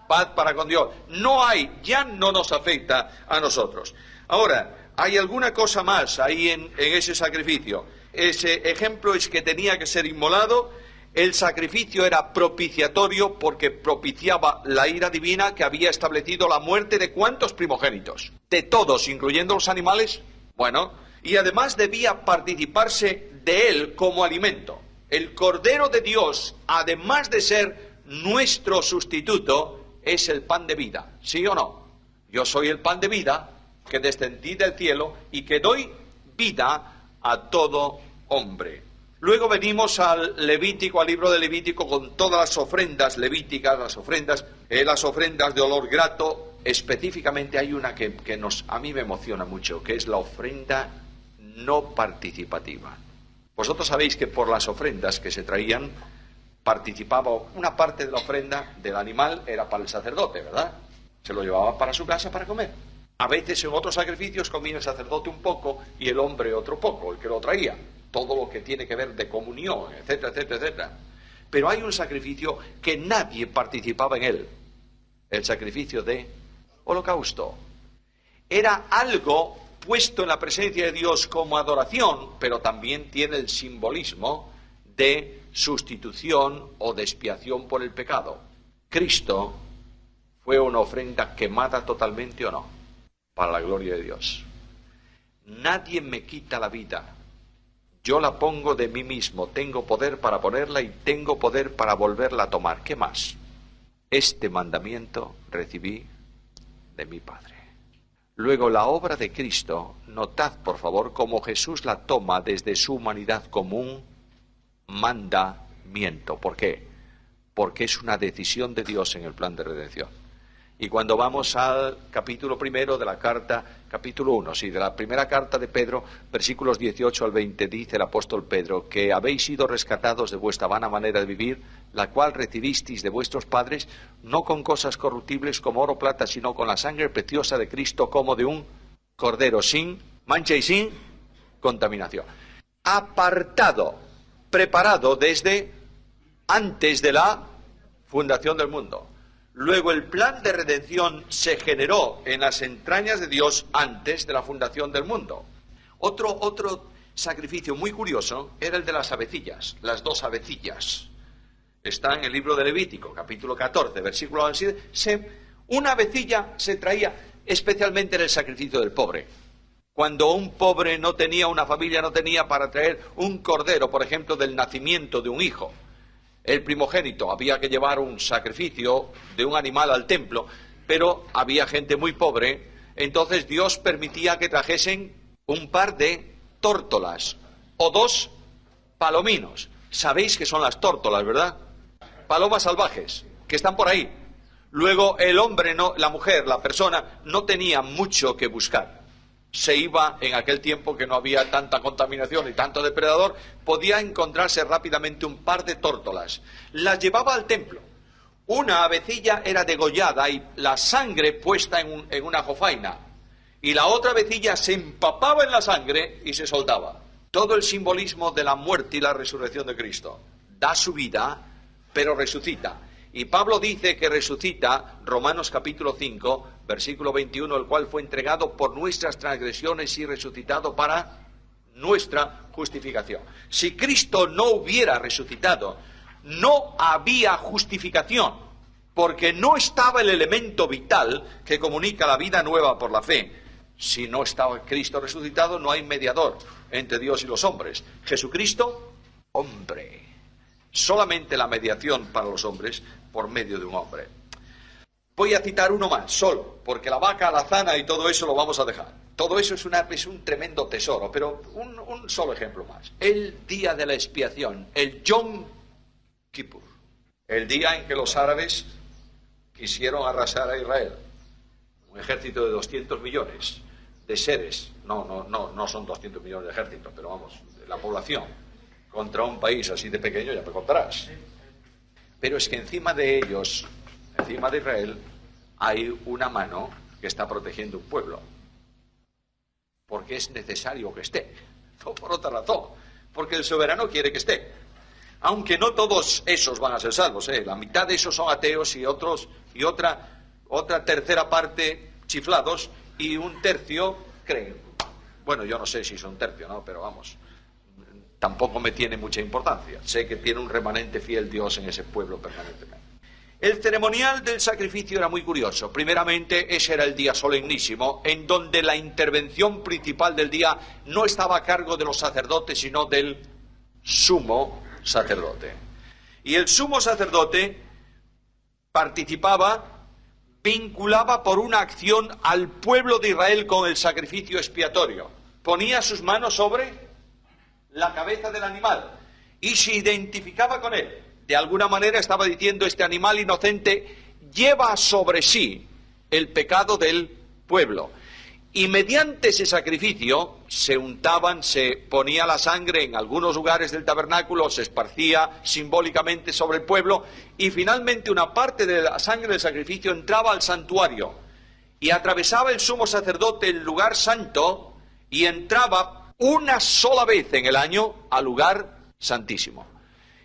paz para con Dios. No hay, ya no nos afecta a nosotros. Ahora, hay alguna cosa más ahí en ese sacrificio. Ese ejemplo es que tenía que ser inmolado. El sacrificio era propiciatorio porque propiciaba la ira divina que había establecido la muerte de ¿cuántos primogénitos? De todos, incluyendo los animales. Bueno, y además debía participarse de él como alimento. El Cordero de Dios, además de ser nuestro sustituto, es el pan de vida. ¿Sí o no? Yo soy el pan de vida que descendí del cielo y que doy vida a todo hombre. Luego venimos al Levítico, al libro de Levítico, con todas las ofrendas levíticas, las ofrendas de olor grato. Específicamente hay una que a mí me emociona mucho, que es la ofrenda no participativa. Vosotros sabéis que por las ofrendas que se traían participaba, una parte de la ofrenda del animal era para el sacerdote, ¿verdad? Se lo llevaba para su casa para comer. A veces en otros sacrificios comía el sacerdote un poco y el hombre otro poco, el que lo traía. Todo lo que tiene que ver de comunión, etcétera, etcétera, etcétera. Pero hay un sacrificio que nadie participaba en él. El sacrificio de holocausto. Era algo puesto en la presencia de Dios como adoración, pero también tiene el simbolismo de sustitución o de expiación por el pecado. Cristo fue una ofrenda quemada totalmente o no, para la gloria de Dios. Nadie me quita la vida. Yo la pongo de mí mismo. Tengo poder para ponerla y tengo poder para volverla a tomar. ¿Qué más? Este mandamiento recibí de mi Padre. Luego, la obra de Cristo, notad por favor cómo Jesús la toma desde su humanidad como un mandamiento. ¿Por qué? Porque es una decisión de Dios en el plan de redención. Y cuando vamos al capítulo primero de la carta, capítulo 1, de la primera carta de Pedro, versículos 18 al 20, dice el apóstol Pedro, que habéis sido rescatados de vuestra vana manera de vivir, la cual recibisteis de vuestros padres, no con cosas corruptibles como oro o plata, sino con la sangre preciosa de Cristo, como de un cordero sin mancha y sin contaminación. Apartado, preparado desde antes de la fundación del mundo. Luego el plan de redención se generó en las entrañas de Dios antes de la fundación del mundo. Otro sacrificio muy curioso era el de las avecillas, las 2 avecillas. Está en el libro de Levítico, capítulo 14, versículo 7. Una avecilla se traía especialmente en el sacrificio del pobre. Cuando un pobre no tenía, una familia no tenía para traer un cordero, por ejemplo, del nacimiento de un hijo, el primogénito, había que llevar un sacrificio de un animal al templo, pero había gente muy pobre, entonces Dios permitía que trajesen un par de tórtolas o 2 palominos. Sabéis que son las tórtolas, ¿verdad? Palomas salvajes, que están por ahí. Luego el hombre, la mujer, la persona, no tenía mucho que buscar. Se iba, en aquel tiempo que no había tanta contaminación y tanto depredador, podía encontrarse rápidamente un par de tórtolas. Las llevaba al templo. Una avecilla era degollada y la sangre puesta en una jofaina. Y la otra avecilla se empapaba en la sangre y se soltaba. Todo el simbolismo de la muerte y la resurrección de Cristo. Da su vida, pero resucita. Y Pablo dice que resucita, Romanos capítulo 5, versículo 21, el cual fue entregado por nuestras transgresiones y resucitado para nuestra justificación. Si Cristo no hubiera resucitado, no había justificación, porque no estaba el elemento vital que comunica la vida nueva por la fe. Si no estaba Cristo resucitado, no hay mediador entre Dios y los hombres. Jesucristo, hombre. Solamente la mediación para los hombres por medio de un hombre. Voy a citar uno más, solo, porque la vaca alazana y todo eso lo vamos a dejar. Todo eso es un tremendo tesoro, pero un solo ejemplo más. El día de la expiación, el Yom Kippur, el día en que los árabes quisieron arrasar a Israel. Un ejército de 200 millones de seres, no son 200 millones de ejércitos, pero vamos, la población, contra un país así de pequeño, ya me contarás. Pero es que encima de ellos, encima de Israel, hay una mano que está protegiendo un pueblo. Porque es necesario que esté. No por otra razón. Porque el soberano quiere que esté. Aunque no todos esos van a ser salvos, La mitad de esos son ateos y otra tercera parte chiflados y un tercio creen. Bueno, yo no sé si son tercio, ¿no? Pero vamos, tampoco me tiene mucha importancia. Sé que tiene un remanente fiel Dios en ese pueblo permanentemente. El ceremonial del sacrificio era muy curioso. Primeramente, ese era el día solemnísimo, en donde la intervención principal del día no estaba a cargo de los sacerdotes, sino del sumo sacerdote. Y el sumo sacerdote participaba, vinculaba por una acción al pueblo de Israel con el sacrificio expiatorio. Ponía sus manos sobre la cabeza del animal y se identificaba con él. De alguna manera estaba diciendo: este animal inocente lleva sobre sí el pecado del pueblo. Y mediante ese sacrificio se untaban, se ponía la sangre en algunos lugares del tabernáculo, se esparcía simbólicamente sobre el pueblo y finalmente una parte de la sangre del sacrificio entraba al santuario y atravesaba el sumo sacerdote el lugar santo y entraba una sola vez en el año al lugar santísimo.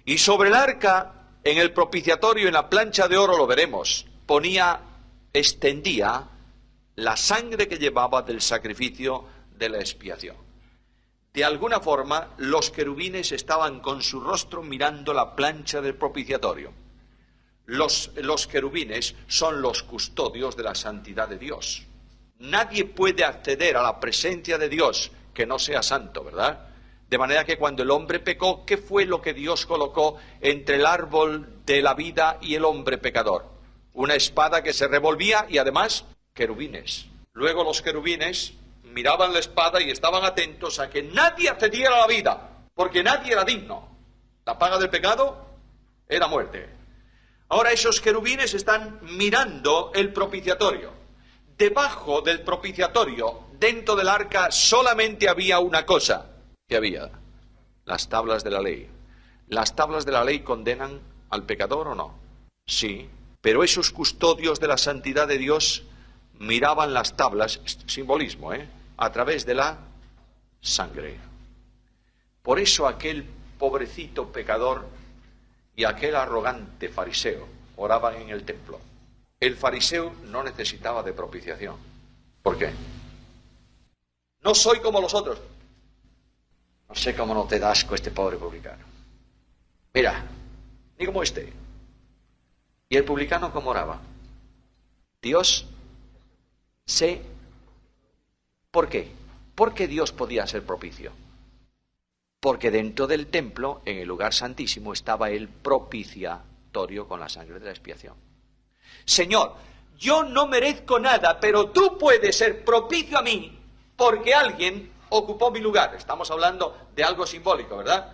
Y sobre el arca, en el propiciatorio, en la plancha de oro, lo veremos, extendía la sangre que llevaba del sacrificio de la expiación. De alguna forma, los querubines estaban con su rostro mirando la plancha del propiciatorio. Los querubines son los custodios de la santidad de Dios. Nadie puede acceder a la presencia de Dios que no sea santo, ¿verdad? De manera que cuando el hombre pecó, ¿qué fue lo que Dios colocó entre el árbol de la vida y el hombre pecador? Una espada que se revolvía y además querubines. Luego los querubines miraban la espada y estaban atentos a que nadie accediera a la vida, porque nadie era digno. La paga del pecado era muerte. Ahora esos querubines están mirando el propiciatorio. Debajo del propiciatorio, dentro del arca, solamente había una cosa. ¿Qué había? Las tablas de la ley. ¿Las tablas de la ley condenan al pecador o no? Sí, pero esos custodios de la santidad de Dios miraban las tablas, simbolismo, a través de la sangre. Por eso aquel pobrecito pecador y aquel arrogante fariseo oraban en el templo. El fariseo no necesitaba de propiciación. ¿Por qué? No soy como los otros. No sé cómo no te da asco este pobre publicano. Mira, ni como este. ¿Y el publicano cómo oraba? Dios sé. ¿Por qué? Porque Dios podía ser propicio. Porque dentro del templo, en el lugar santísimo, estaba el propiciatorio con la sangre de la expiación. Señor, yo no merezco nada, pero tú puedes ser propicio a mí porque alguien ocupó mi lugar. Estamos hablando de algo simbólico, ¿verdad?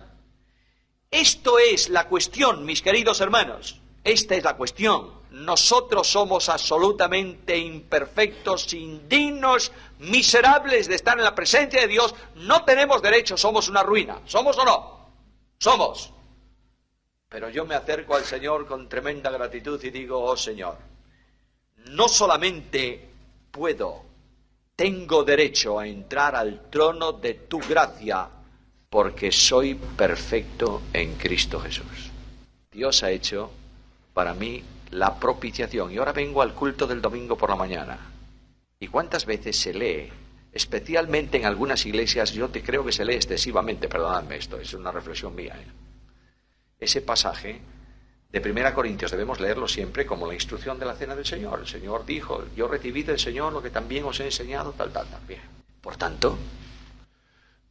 Esto es la cuestión, mis queridos hermanos. Esta es la cuestión. Nosotros somos absolutamente imperfectos, indignos, miserables de estar en la presencia de Dios. No tenemos derecho, somos una ruina. ¿Somos o no? Somos. Pero yo me acerco al Señor con tremenda gratitud y digo, oh Señor, no solamente tengo derecho a entrar al trono de tu gracia, porque soy perfecto en Cristo Jesús. Dios ha hecho para mí la propiciación. Y ahora vengo al culto del domingo por la mañana. ¿Y cuántas veces se lee? Especialmente en algunas iglesias, yo creo que se lee excesivamente, perdonadme, esto es una reflexión mía. Ese pasaje de 1 Corintios debemos leerlo siempre como la instrucción de la cena del Señor. El Señor dijo, yo recibí del Señor lo que también os he enseñado, tal. Bien. Por tanto,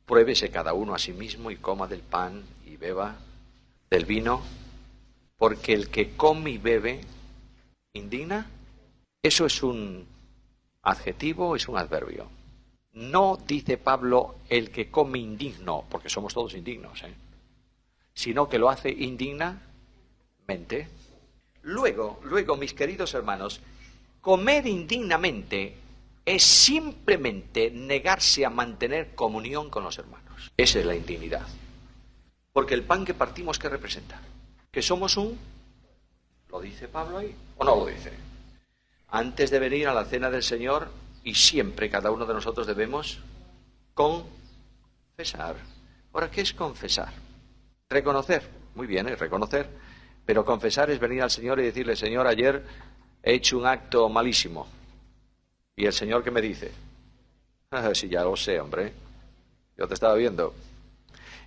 pruébese cada uno a sí mismo y coma del pan y beba del vino, porque el que come y bebe indigna. Eso es un adjetivo, es un adverbio. No dice Pablo el que come indigno, porque somos todos indignos, sino que lo hace indignamente. Luego, mis queridos hermanos, comer indignamente es simplemente negarse a mantener comunión con los hermanos. Esa es la indignidad. Porque el pan que partimos, ¿qué representa? Que somos ¿lo dice Pablo ahí o no lo dice? Antes de venir a la cena del Señor, y siempre cada uno de nosotros debemos confesar. Ahora, ¿qué es confesar? Reconocer. Muy bien, es reconocer. Pero confesar es venir al Señor y decirle, Señor, ayer he hecho un acto malísimo. ¿Y el Señor qué me dice? Sí, ya lo sé, hombre. Yo te estaba viendo.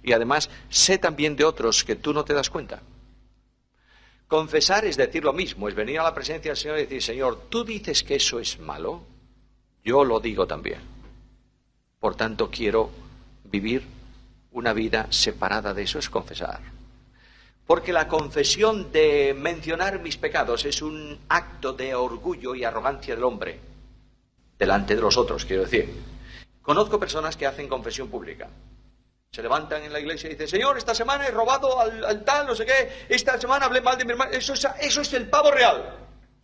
Y además, sé también de otros que tú no te das cuenta. Confesar es decir lo mismo, es venir a la presencia del Señor y decir, Señor, tú dices que eso es malo, yo lo digo también. Por tanto, quiero vivir una vida separada de eso, es confesar. Porque la confesión de mencionar mis pecados es un acto de orgullo y arrogancia del hombre, delante de los otros, quiero decir. Conozco personas que hacen confesión pública. Se levantan en la iglesia y dicen, Señor, esta semana he robado al tal, no sé qué, esta semana hablé mal de mi hermano. Eso es el pavo real.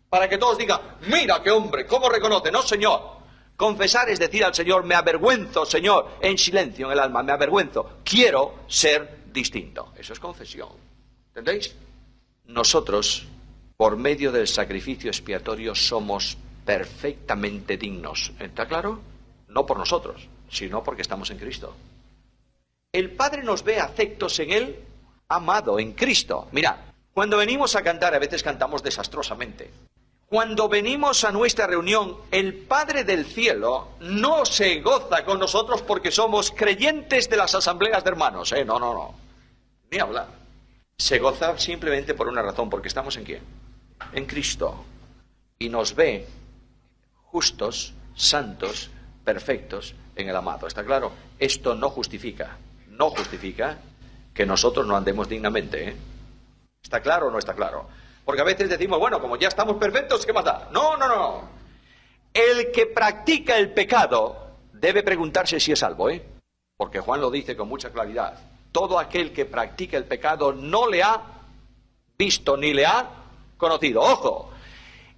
Para que todos digan, mira qué hombre, cómo reconoce. No, Señor. Confesar es decir al Señor, me avergüenzo, Señor, en silencio en el alma, me avergüenzo, quiero ser distinto. Eso es confesión. ¿Entendéis? Nosotros, por medio del sacrificio expiatorio, somos perfectamente dignos. ¿Está claro? No por nosotros, sino porque estamos en Cristo. El Padre nos ve afectos en Él, amado, en Cristo. Mirad, cuando venimos a cantar, a veces cantamos desastrosamente. Cuando venimos a nuestra reunión, el Padre del cielo no se goza con nosotros porque somos creyentes de las asambleas de hermanos. No. Ni hablar. Se goza simplemente por una razón, porque estamos ¿en quién? En Cristo. Y nos ve justos, santos, perfectos en el amado. ¿Está claro? Esto no justifica que nosotros no andemos dignamente. ¿Está claro o no está claro? Porque a veces decimos, bueno, como ya estamos perfectos, ¿qué más da? No. El que practica el pecado debe preguntarse si es salvo, Porque Juan lo dice con mucha claridad. Todo aquel que practica el pecado no le ha visto ni le ha conocido. ¡Ojo!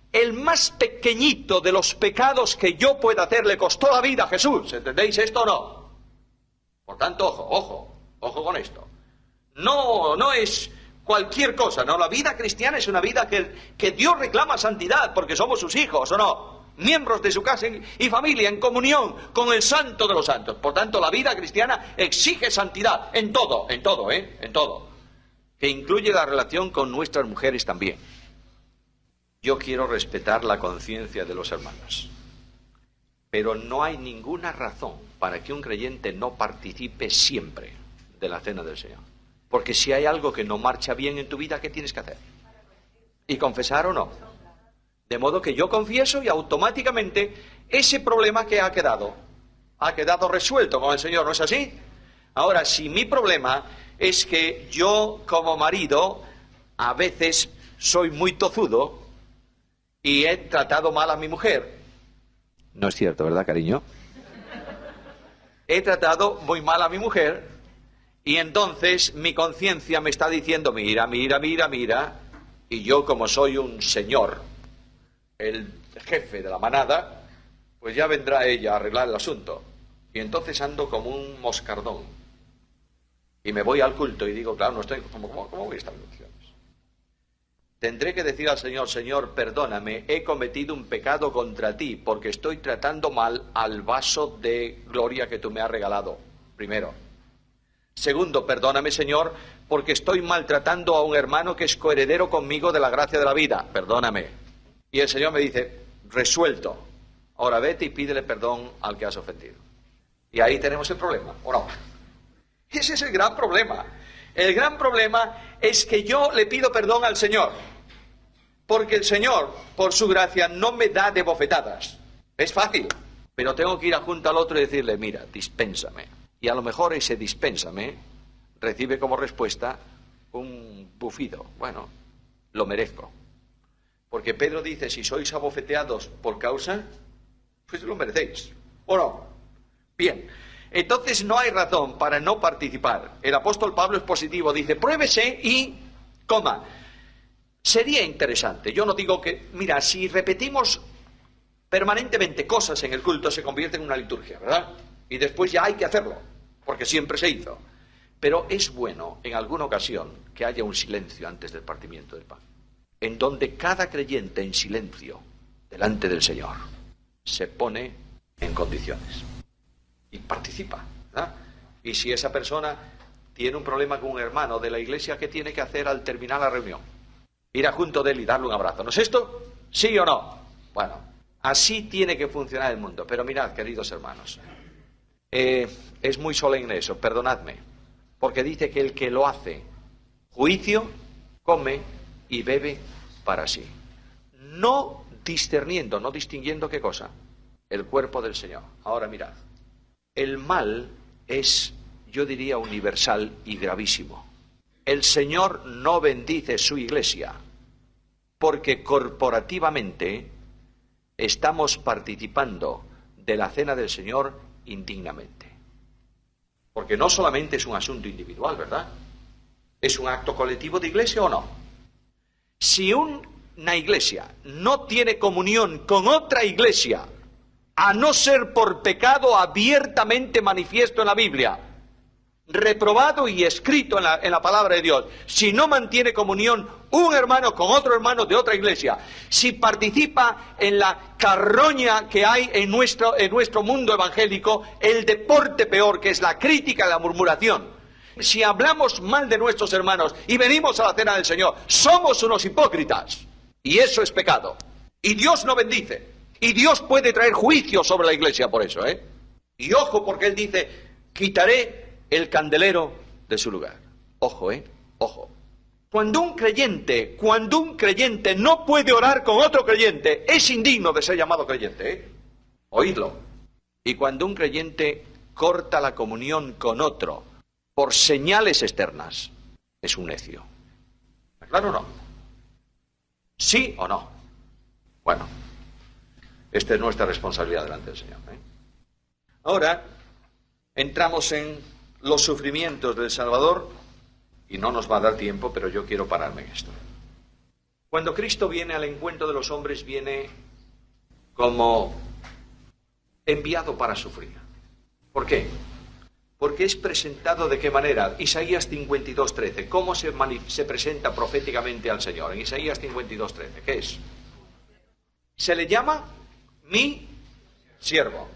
El más pequeñito de los pecados que yo pueda hacer le costó la vida a Jesús. ¿Entendéis esto o no? Por tanto, ojo con esto. No es cualquier cosa, ¿no? La vida cristiana es una vida que Dios reclama santidad porque somos sus hijos, ¿o no? Miembros de su casa y familia en comunión con el santo de los santos. Por tanto, la vida cristiana exige santidad en todo, en todo. Que incluye la relación con nuestras mujeres también. Yo quiero respetar la conciencia de los hermanos. Pero no hay ninguna razón para que un creyente no participe siempre de la cena del Señor. Porque si hay algo que no marcha bien en tu vida, ¿qué tienes que hacer? ¿Y confesar o no? De modo que yo confieso y automáticamente ese problema que ha quedado resuelto con el Señor, ¿no es así? Ahora, si mi problema es que yo como marido a veces soy muy tozudo y he tratado mal a mi mujer. No es cierto, ¿verdad, cariño? He tratado muy mal a mi mujer. Y entonces mi conciencia me está diciendo, mira, y yo como soy un señor, el jefe de la manada, pues ya vendrá ella a arreglar el asunto. Y entonces ando como un moscardón. Y me voy al culto y digo, claro, no estoy, ¿cómo voy a estar en condiciones? Tendré que decir al Señor, Señor, perdóname, he cometido un pecado contra ti, porque estoy tratando mal al vaso de gloria que tú me has regalado, primero. Segundo, perdóname, Señor, porque estoy maltratando a un hermano que es coheredero conmigo de la gracia de la vida. Perdóname. Y el Señor me dice, resuelto. Ahora vete y pídele perdón al que has ofendido. Y ahí tenemos el problema, ¿o no? Ese es el gran problema. El gran problema es que yo le pido perdón al Señor, porque el Señor, por su gracia, no me da de bofetadas. Es fácil, pero tengo que ir a junto al otro y decirle, mira, dispénsame. Y a lo mejor ese dispénsame recibe como respuesta un bufido. Bueno, lo merezco. Porque Pedro dice, si sois abofeteados por causa, pues lo merecéis. ¿O no? Bien, entonces no hay razón para no participar. El apóstol Pablo es positivo, dice, pruébese y, sería interesante. Yo no digo que, mira, si repetimos permanentemente cosas en el culto se convierte en una liturgia, ¿verdad? Y después ya hay que hacerlo, porque siempre se hizo. Pero es bueno, en alguna ocasión, que haya un silencio antes del partimiento del pan, en donde cada creyente en silencio, delante del Señor, se pone en condiciones y participa, ¿verdad? Y si esa persona tiene un problema con un hermano de la iglesia, ¿qué tiene que hacer al terminar la reunión? Ir a junto de él y darle un abrazo. ¿No es esto? ¿Sí o no? Bueno, así tiene que funcionar el mundo. Pero mirad, queridos hermanos, es muy solemne eso, perdonadme, porque dice que el que lo hace juicio, come y bebe para sí, no discerniendo, no distinguiendo qué cosa, el cuerpo del Señor. Ahora mirad, el mal es, yo diría, universal y gravísimo. El Señor no bendice su iglesia porque corporativamente estamos participando de la cena del Señor indignamente. Porque no solamente es un asunto individual, ¿verdad? ¿Es un acto colectivo de iglesia o no? Si una iglesia no tiene comunión con otra iglesia a no ser por pecado abiertamente manifiesto en la Biblia, reprobado y escrito en la palabra de Dios, si no mantiene comunión un hermano con otro hermano de otra iglesia, si participa en la carroña que hay en nuestro mundo evangélico, el deporte peor, que es la crítica y la murmuración, si hablamos mal de nuestros hermanos y venimos a la cena del Señor, somos unos hipócritas, y eso es pecado, y Dios no bendice, y Dios puede traer juicio sobre la iglesia por eso, y ojo, porque Él dice, quitaré el candelero de su lugar. Ojo, ojo. Cuando un creyente no puede orar con otro creyente, es indigno de ser llamado creyente, Oídlo. Y cuando un creyente corta la comunión con otro por señales externas, es un necio. ¿Claro o no? ¿Sí o no? Bueno, esta es nuestra responsabilidad delante del Señor. Ahora entramos en los sufrimientos del Salvador, y no nos va a dar tiempo, pero yo quiero pararme en esto. Cuando Cristo viene al encuentro de los hombres, viene como enviado para sufrir. ¿Por qué? Porque es presentado de qué manera. Isaías 52:13. ¿Cómo se presenta proféticamente al Señor? En Isaías 52:13. ¿Qué es? Se le llama mi siervo.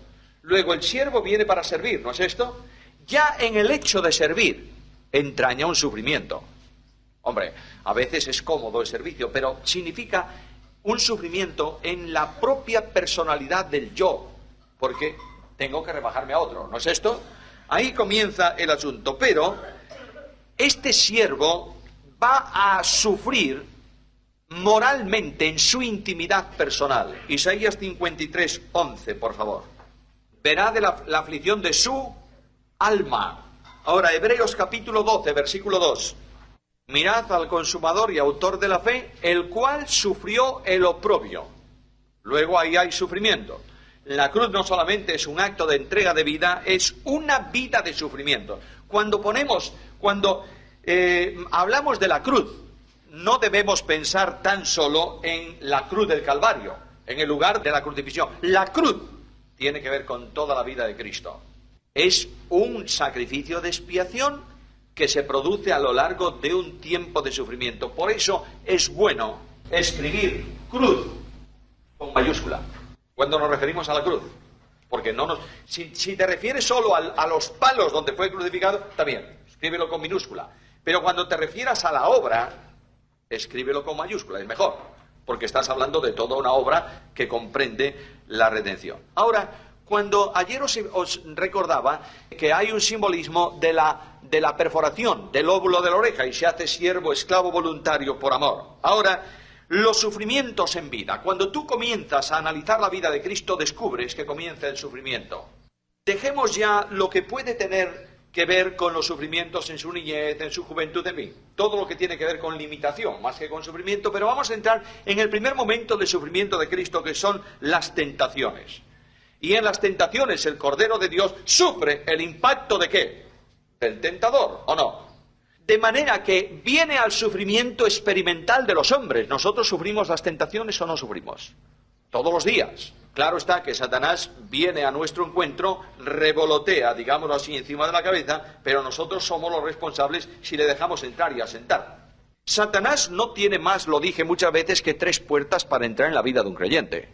Luego el siervo viene para servir, ¿no es esto? Ya en el hecho de servir entraña un sufrimiento. Hombre, a veces es cómodo el servicio, pero significa un sufrimiento en la propia personalidad del yo, porque tengo que rebajarme a otro, ¿no es esto? Ahí comienza el asunto, pero este siervo va a sufrir moralmente en su intimidad personal. Isaías 53:11, por favor. Verá de la aflicción de su alma. Ahora, Hebreos capítulo 12, versículo 2. Mirad al consumador y autor de la fe, el cual sufrió el oprobio. Luego ahí hay sufrimiento. La cruz no solamente es un acto de entrega de vida, es una vida de sufrimiento. Cuando hablamos de la cruz, no debemos pensar tan solo en la cruz del Calvario, en el lugar de la crucifixión. La cruz tiene que ver con toda la vida de Cristo. Es un sacrificio de expiación que se produce a lo largo de un tiempo de sufrimiento. Por eso es bueno escribir cruz con mayúscula cuando nos referimos a la cruz. Porque si te refieres solo a los palos donde fue crucificado, está bien, escríbelo con minúscula. Pero cuando te refieras a la obra, escríbelo con mayúscula, es mejor, porque estás hablando de toda una obra que comprende la redención. Ahora, cuando ayer os recordaba que hay un simbolismo de la perforación del óvulo de la oreja y se hace siervo, esclavo voluntario por amor. Ahora, los sufrimientos en vida. Cuando tú comienzas a analizar la vida de Cristo, descubres que comienza el sufrimiento. Dejemos ya lo que puede tener que ver con los sufrimientos en su niñez, en su juventud, en fin. Todo lo que tiene que ver con limitación, más que con sufrimiento. Pero vamos a entrar en el primer momento de sufrimiento de Cristo, que son las tentaciones. Y en las tentaciones el Cordero de Dios sufre el impacto ¿de qué? Del tentador, ¿o no? De manera que viene al sufrimiento experimental de los hombres. ¿Nosotros sufrimos las tentaciones o no sufrimos? Todos los días. Claro está que Satanás viene a nuestro encuentro, revolotea, digámoslo así, encima de la cabeza, pero nosotros somos los responsables si le dejamos entrar y asentar. Satanás no tiene más, lo dije muchas veces, que 3 puertas para entrar en la vida de un creyente.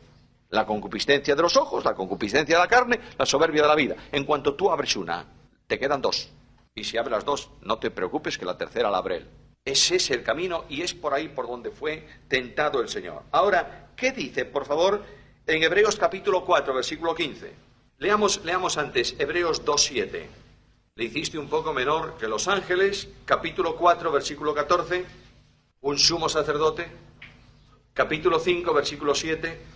La concupiscencia de los ojos, la concupiscencia de la carne, la soberbia de la vida. En cuanto tú abres una, te quedan 2. Y si abres las 2, no te preocupes que la tercera la abre él. Ese es el camino y es por ahí por donde fue tentado el Señor. Ahora, ¿qué dice, por favor, en Hebreos capítulo 4, versículo 15? Leamos antes, Hebreos 2:7. Le hiciste un poco menor que los ángeles, capítulo 4, versículo 14, un sumo sacerdote, capítulo 5, versículo 7...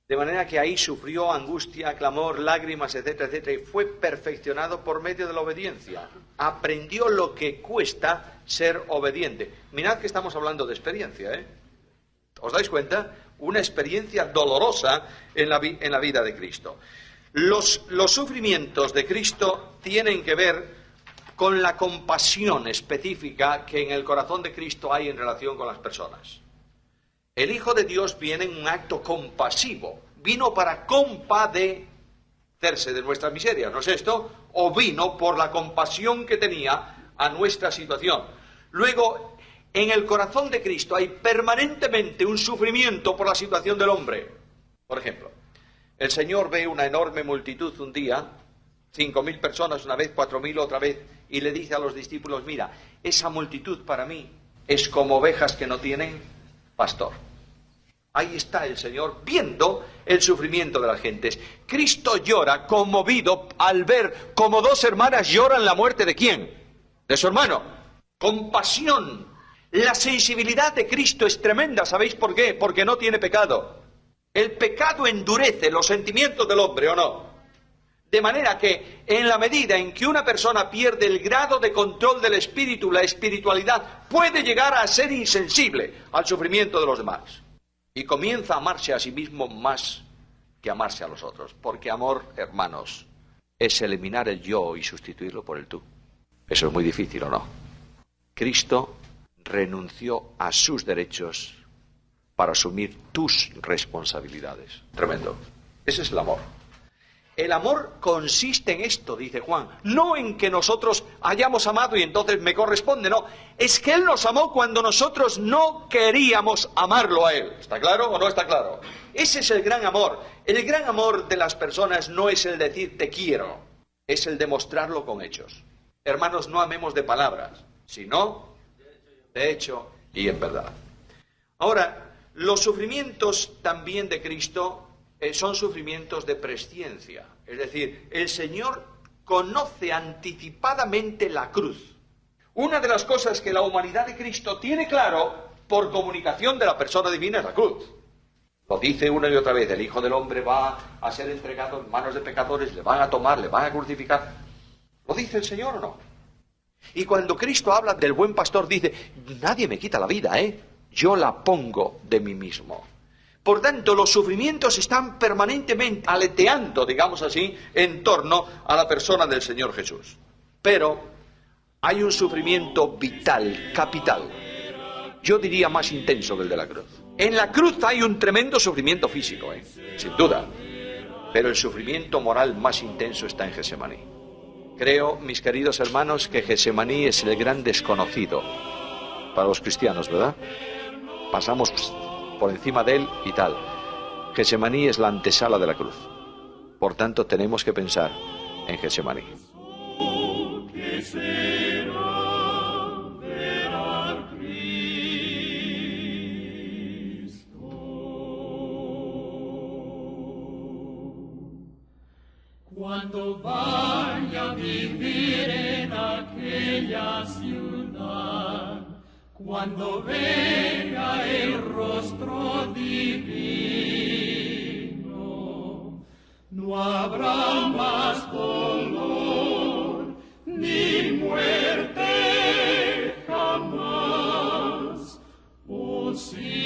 De manera que ahí sufrió angustia, clamor, lágrimas, etcétera, etcétera, y fue perfeccionado por medio de la obediencia. Aprendió lo que cuesta ser obediente. Mirad que estamos hablando de experiencia, ¿eh? ¿Os dais cuenta? Una experiencia dolorosa en la vida de Cristo. Los sufrimientos de Cristo tienen que ver con la compasión específica que en el corazón de Cristo hay en relación con las personas. El Hijo de Dios viene en un acto compasivo, vino para compadecerse de nuestra miseria, ¿no es esto? O vino por la compasión que tenía a nuestra situación. Luego, en el corazón de Cristo hay permanentemente un sufrimiento por la situación del hombre. Por ejemplo, el Señor ve una enorme multitud un día, 5.000 personas una vez, 4.000 otra vez, y le dice a los discípulos, mira, esa multitud para mí es como ovejas que no tienen pastor. Ahí está el Señor viendo el sufrimiento de las gentes. Cristo llora conmovido al ver como dos hermanas lloran la muerte de ¿quién? De su hermano. Compasión. La sensibilidad de Cristo es tremenda, ¿sabéis por qué? Porque no tiene pecado. El pecado endurece los sentimientos del hombre, ¿o no? De manera que en la medida en que una persona pierde el grado de control del espíritu, la espiritualidad, puede llegar a ser insensible al sufrimiento de los demás. Y comienza a amarse a sí mismo más que amarse a los otros. Porque amor, hermanos, es eliminar el yo y sustituirlo por el tú. Eso es muy difícil, ¿o no? Cristo renunció a sus derechos para asumir tus responsabilidades. Tremendo. Ese es el amor. El amor consiste en esto, dice Juan, no en que nosotros hayamos amado y entonces me corresponde, no. Es que Él nos amó cuando nosotros no queríamos amarlo a Él. ¿Está claro o no está claro? Ese es el gran amor. El gran amor de las personas no es el decir te quiero, es el demostrarlo con hechos. Hermanos, no amemos de palabras, sino de hecho y en verdad. Ahora, los sufrimientos también de Cristo son sufrimientos de presciencia. Es decir, el Señor conoce anticipadamente la cruz. Una de las cosas que la humanidad de Cristo tiene claro por comunicación de la persona divina es la cruz. Lo dice una y otra vez, el Hijo del Hombre va a ser entregado en manos de pecadores, le van a tomar, le van a crucificar. ¿Lo dice el Señor o no? Y cuando Cristo habla del buen pastor dice, nadie me quita la vida, yo la pongo de mí mismo. Por tanto, los sufrimientos están permanentemente aleteando, digamos así, en torno a la persona del Señor Jesús. Pero hay un sufrimiento vital, capital. Yo diría más intenso que el de la cruz. En la cruz hay un tremendo sufrimiento físico, sin duda. Pero el sufrimiento moral más intenso está en Getsemaní. Creo, mis queridos hermanos, que Getsemaní es el gran desconocido para los cristianos, ¿verdad? Pasamos por encima de él y tal. Getsemaní es la antesala de la cruz. Por tanto, tenemos que pensar en Getsemaní. Cuando vaya a vivir en aquella ciudad, cuando vea el rostro divino, no habrá más dolor ni muerte jamás. Oh, sí.